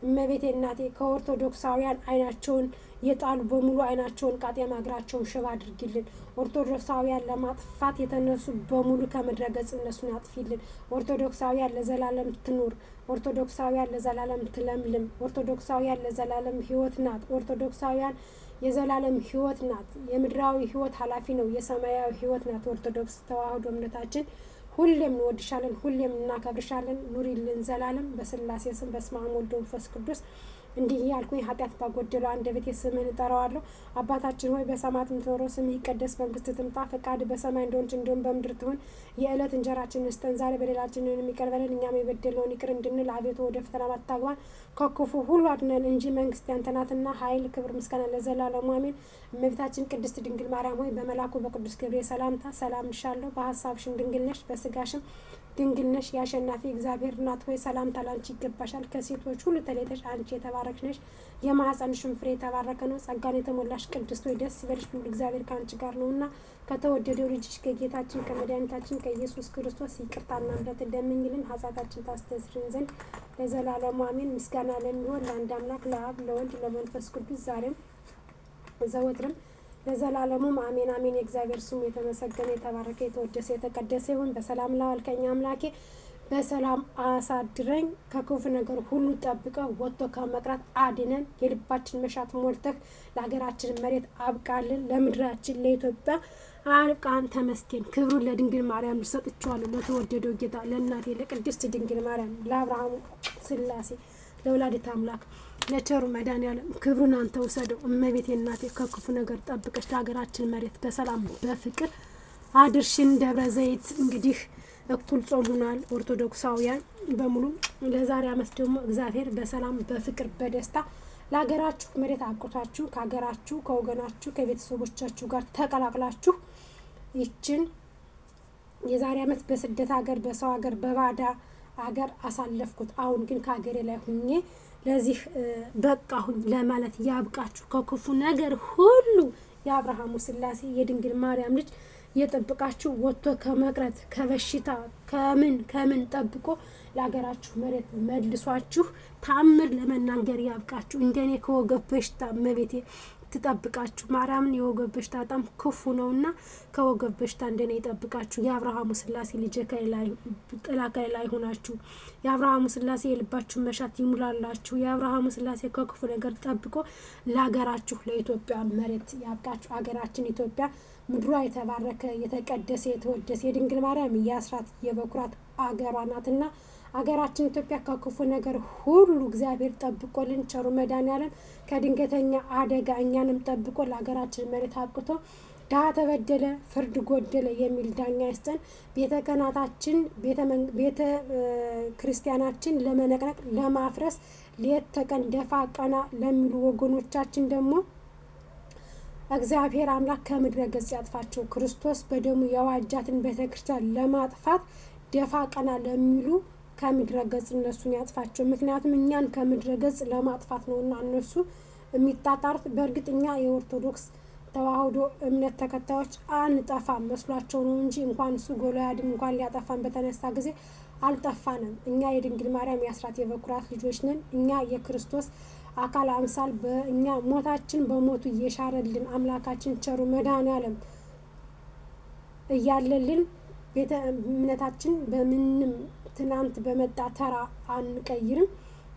እመቤቴ እናቴ ከኦርቶዶክሳውያን አይናቸውን የጣሉ በሙሉ አይናቸውን ቃጤማ እግራቸውን ሽባ አድርጊልን። ኦርቶዶክሳውያን ለማጥፋት የተነሱ በሙሉ ከምድረ ገጽ እነሱን አጥፊልን። ኦርቶዶክሳውያን ለዘላለም ትኑር። ኦርቶዶክሳውያን ለዘላለም ትለምልም። ኦርቶዶክሳውያን ለዘላለም ህይወት ናት። ኦርቶዶክሳውያን የዘላለም ህይወት ናት። የምድራዊ ህይወት ኃላፊ ነው፣ የሰማያዊ ህይወት ናት። ኦርቶዶክስ ተዋህዶ እምነታችን ሁሌም እንወድሻለን፣ ሁሌም እናከብርሻለን። ኑሪልን ዘላለም። በስላሴ ስም በስመ አብ ወወልድ ወመንፈስ ቅዱስ እንዲህ ያልኩኝ ኃጢአት ባጎደለው አንደበቴ ስምህን እጠራዋለሁ። አባታችን ሆይ በሰማያት የምትኖረው ስምህ ይቀደስ፣ መንግስትህ ትምጣ፣ ፈቃድ በሰማይ እንደሆነች እንዲሁም በምድር ትሁን። የዕለት እንጀራችንን ስጠን ዛሬ፣ በደላችንን ይቅር በለን እኛም የበደልነውን ይቅር እንድንል፣ አቤቱ ወደ ፈተና አታግባን ከክፉ ሁሉ አድነን እንጂ መንግስት ያንተ ናትና፣ ኃይል፣ ክብር፣ ምስጋና ለዘላለሙ አሜን። እመቤታችን ቅድስት ድንግል ማርያም ሆይ በመልአኩ በቅዱስ ገብርኤል ሰላምታ ሰላም እልሻለሁ። በሀሳብሽም ድንግል ነሽ፣ በስጋሽም ድንግል ነሽ። የአሸናፊ እግዚአብሔር እናት ሆይ ሰላምታ ላንቺ ይገባሻል። ከሴቶች ሁሉ ተለይተሽ አንቺ የተባረክሽ ነሽ፣ የማኅፀንሽም ፍሬ የተባረከ ነው። ጸጋን የተሞላሽ ቅድስት ሆይ ደስ ይበልሽ፣ ልዑል እግዚአብሔር ከአንቺ ጋር ነውና ከተወደደው ልጅሽ ከጌታችን ከመድኃኒታችን ከኢየሱስ ክርስቶስ ይቅርታና ምሕረት እንደምኝልን ኃጢአታችን ታስተስርን ዘንድ ለዘላለሙ አሜን። ምስጋና ለሚሆን ለአንድ አምላክ ለአብ ለወልድ ለመንፈስ ቅዱስ ዛሬም ዘወትርም ለዘላለሙም አሜን አሜን። የእግዚአብሔር ስሙ የተመሰገነ የተባረከ የተወደሰ የተቀደሰ ይሁን። በሰላም ላዋልከኝ አምላኬ በሰላም አሳድረኝ። ከክፉ ነገር ሁሉ ጠብቀህ ወጥቶ ከመቅረት አድነን። የልባችን መሻት ሞልተህ ለሀገራችን መሬት አብቃልን። ለምድራችን ለኢትዮጵያ አብቃን። ተመስገን። ክብሩን ለድንግል ማርያም ሰጥቼዋለሁ። ለተወደደው ጌታ ለእናቴ ለቅድስት ድንግል ማርያም ለአብርሃሙ ስላሴ ለወላዲተ አምላክ ለቸሩ መድኃኒዓለም ክብሩን አንተ ውሰደው። እመቤቴ እናቴ ከክፉ ነገር ጠብቀሽ ለሀገራችን መሬት በሰላም በፍቅር አድርሽን። ደብረ ዘይት እንግዲህ እኩል ጾም ሆኗል። ኦርቶዶክሳውያን በሙሉ ለዛሬ ዓመት ደግሞ እግዚአብሔር በሰላም በፍቅር በደስታ ለሀገራችሁ መሬት አብቅቷችሁ ከሀገራችሁ ከወገናችሁ ከቤተሰቦቻችሁ ጋር ተቀላቅላችሁ ይችን የዛሬ ዓመት በስደት ሀገር በሰው ሀገር በባዳ ሀገር አሳለፍኩት። አሁን ግን ከሀገሬ ላይ ሁኜ ለዚህ በቃሁኝ ለማለት ያብቃችሁ። ከክፉ ነገር ሁሉ የአብርሃሙ ስላሴ የድንግል ማርያም ልጅ የጠብቃችሁ ወጥቶ ከመቅረት ከበሽታ ከምን ጠብቆ ለሀገራችሁ መሬት መልሷችሁ ታምር ለመናገር ያብቃችሁ። እንደኔ ከወገብ በሽታ እመቤቴ ትጠብቃችሁ። ማርያምን የወገብ በሽታ በጣም ክፉ ነውና ከወገብ በሽታ እንደኔ ይጠብቃችሁ። የአብርሃሙ ስላሴ ልጅ ጥላ ላይ ሆናችሁ የአብርሃሙ ስላሴ የልባችሁ መሻት ይሙላላችሁ። የአብርሃሙ ስላሴ ከክፉ ነገር ጠብቆ ለሀገራችሁ ለኢትዮጵያ መሬት ያብቃችሁ። ሀገራችን ኢትዮጵያ ምድሯ የተባረከ የተቀደሰ የተወደሰ የድንግል ማርያም የአስራት የበኩራት አገሯ ናትና አገራችን ኢትዮጵያ ከክፉ ነገር ሁሉ እግዚአብሔር ጠብቆልን ቸሩ መድኃኒዓለም ከድንገተኛ አደጋ እኛንም ጠብቆ ለሀገራችን መሬት አብቅቶ ድሀ ተበደለ ፍርድ ጎደለ የሚል ዳኛ ይስጠን። ቤተ ክህነታችን ቤተ ክርስቲያናችን ለመነቅነቅ ለማፍረስ ሌት ተቀን ደፋ ቀና ለሚሉ ወገኖቻችን ደግሞ እግዚአብሔር አምላክ ከምድረ ገጽ ያጥፋቸው። ክርስቶስ በደሙ የዋጃትን ቤተ ክርስቲያን ለማጥፋት ደፋ ቀና ለሚሉ ከምድረ ገጽ እነሱን ያጥፋቸው። ምክንያቱም እኛን ከምድረ ገጽ ለማጥፋት ነውና እነሱ የሚጣጣሩት። በእርግጥ እኛ የኦርቶዶክስ ተዋህዶ እምነት ተከታዮች አንጠፋም መስሏቸው ነው እንጂ እንኳን እሱ ጎልያድም እንኳን ሊያጠፋን በተነሳ ጊዜ አልጠፋንም። እኛ የድንግል ማርያም የአስራት የበኩራት ልጆች ነን። እኛ የክርስቶስ አካል አምሳል በእኛ ሞታችን በሞቱ እየሻረልን አምላካችን ቸሩ መድኃኒዓለም እያለልን ቤተ እምነታችን በምንም ትናንት በመጣ ተራ አንቀይርም።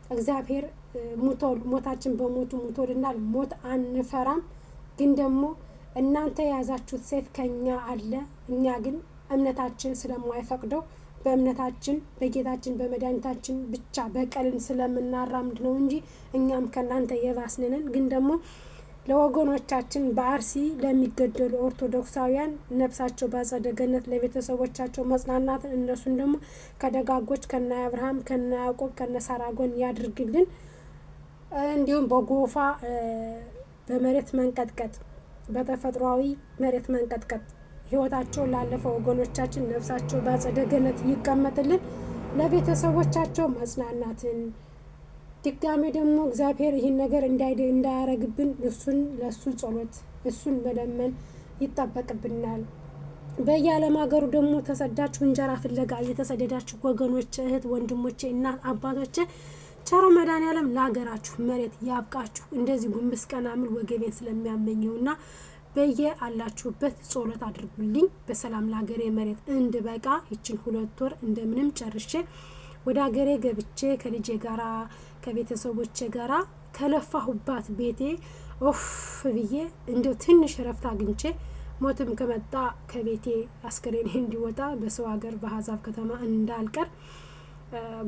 እግዚአብሔር ሞታችን በሞቱ ሙቶልናል። ሞት አንፈራም። ግን ደግሞ እናንተ የያዛችሁት ሰይፍ ከኛ አለ። እኛ ግን እምነታችን ስለማይፈቅደው በእምነታችን በጌታችን በመድኃኒታችን ብቻ በቀልን ስለምናራምድ ነው እንጂ እኛም ከእናንተ የባስነን። ግን ደግሞ ለወገኖቻችን በአርሲ ለሚገደሉ ኦርቶዶክሳውያን ነፍሳቸው በአጸደ ገነት ለቤተሰቦቻቸው መጽናናትን እነሱን ደግሞ ከደጋጎች ከነ አብርሃም ከነ ያዕቆብ ከነ ሳራጎን ያድርግልን። እንዲሁም በጎፋ በመሬት መንቀጥቀጥ በተፈጥሯዊ መሬት መንቀጥቀጥ ህይወታቸው ላለፈው ወገኖቻችን ነፍሳቸው በአጸደ ገነት ይቀመጥልን። ለቤተሰቦቻቸው መጽናናትን ድጋሜ ደግሞ እግዚአብሔር ይህን ነገር እንዳያረግብን ለሱ ጸሎት እሱን መለመን ይጠበቅብናል። በየዓለም ሀገሩ ደግሞ ተሰዳችሁ እንጀራ ፍለጋ እየተሰደዳችሁ ወገኖች፣ እህት ወንድሞቼ፣ እናት አባቶቼ ቸሮ መድኃኒዓለም ለሀገራችሁ መሬት ያብቃችሁ። እንደዚህ ጉንብስ ቀና ምን ወገቤን ስለሚያመኘውና በየአላችሁበት ጸሎት አድርጉልኝ። በሰላም ለሀገሬ መሬት እንድበቃ ይችን 2 ወር እንደምንም ጨርሼ ወደ ሀገሬ ገብቼ ከልጄ ጋራ ከቤተሰቦቼ ጋራ ከለፋሁባት ቤቴ ኦፍ ብዬ እንደው ትንሽ ረፍት አግኝቼ ሞትም ከመጣ ከቤቴ አስከሬኔ እንዲወጣ በሰው ሀገር በሀዛብ ከተማ እንዳልቀር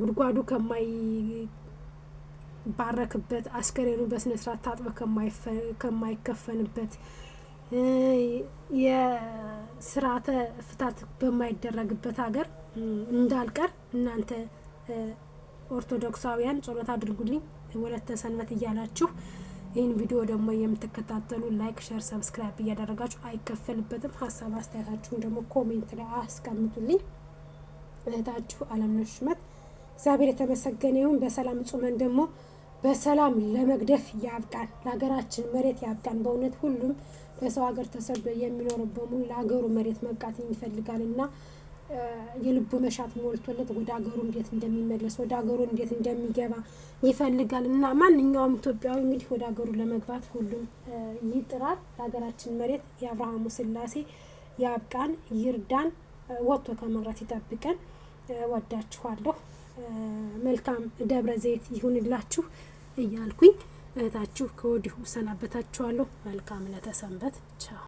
ጉድጓዱ ከማይባረክበት አስከሬኑ በስነ ስርዓት ታጥቦ ከማይከፈንበት የስርዓተ ፍታት በማይደረግበት ሀገር እንዳልቀር እናንተ ኦርቶዶክሳውያን ጸሎት አድርጉልኝ። ወለተ ሰንበት እያላችሁ ይህን ቪዲዮ ደግሞ የምትከታተሉ ላይክ፣ ሼር፣ ሰብስክራይብ እያደረጋችሁ አይከፈልበትም። ሀሳብ አስተያየታችሁን ደግሞ ኮሜንት ላይ አስቀምጡልኝ። እህታችሁ አለምነሽ ሹመት። እግዚአብሔር የተመሰገነ ይሁን። በሰላም ጾመን ደግሞ በሰላም ለመግደፍ ያብቃን። ለሀገራችን መሬት ያብቃን። በእውነት ሁሉም በሰው ሀገር ተሰዶ የሚኖረው በሙሉ ለሀገሩ መሬት መብቃት ይፈልጋልና የልቡ መሻት ሞልቶለት ወደ ሀገሩ እንዴት እንደሚመለስ ወደ ሀገሩ እንዴት እንደሚገባ ይፈልጋል እና ማንኛውም ኢትዮጵያዊ እንግዲህ ወደ ሀገሩ ለመግባት ሁሉም ይጥራል። ለሀገራችን መሬት የአብርሃሙ ስላሴ ያብቃን፣ ይርዳን፣ ወጥቶ ከመቅረት ይጠብቀን። ወዳችኋለሁ። መልካም ደብረ ዘይት ይሁንላችሁ እያልኩኝ እህታችሁ ከወዲሁ ሰናበታችኋለሁ። መልካም ለተሰንበት። ቻው።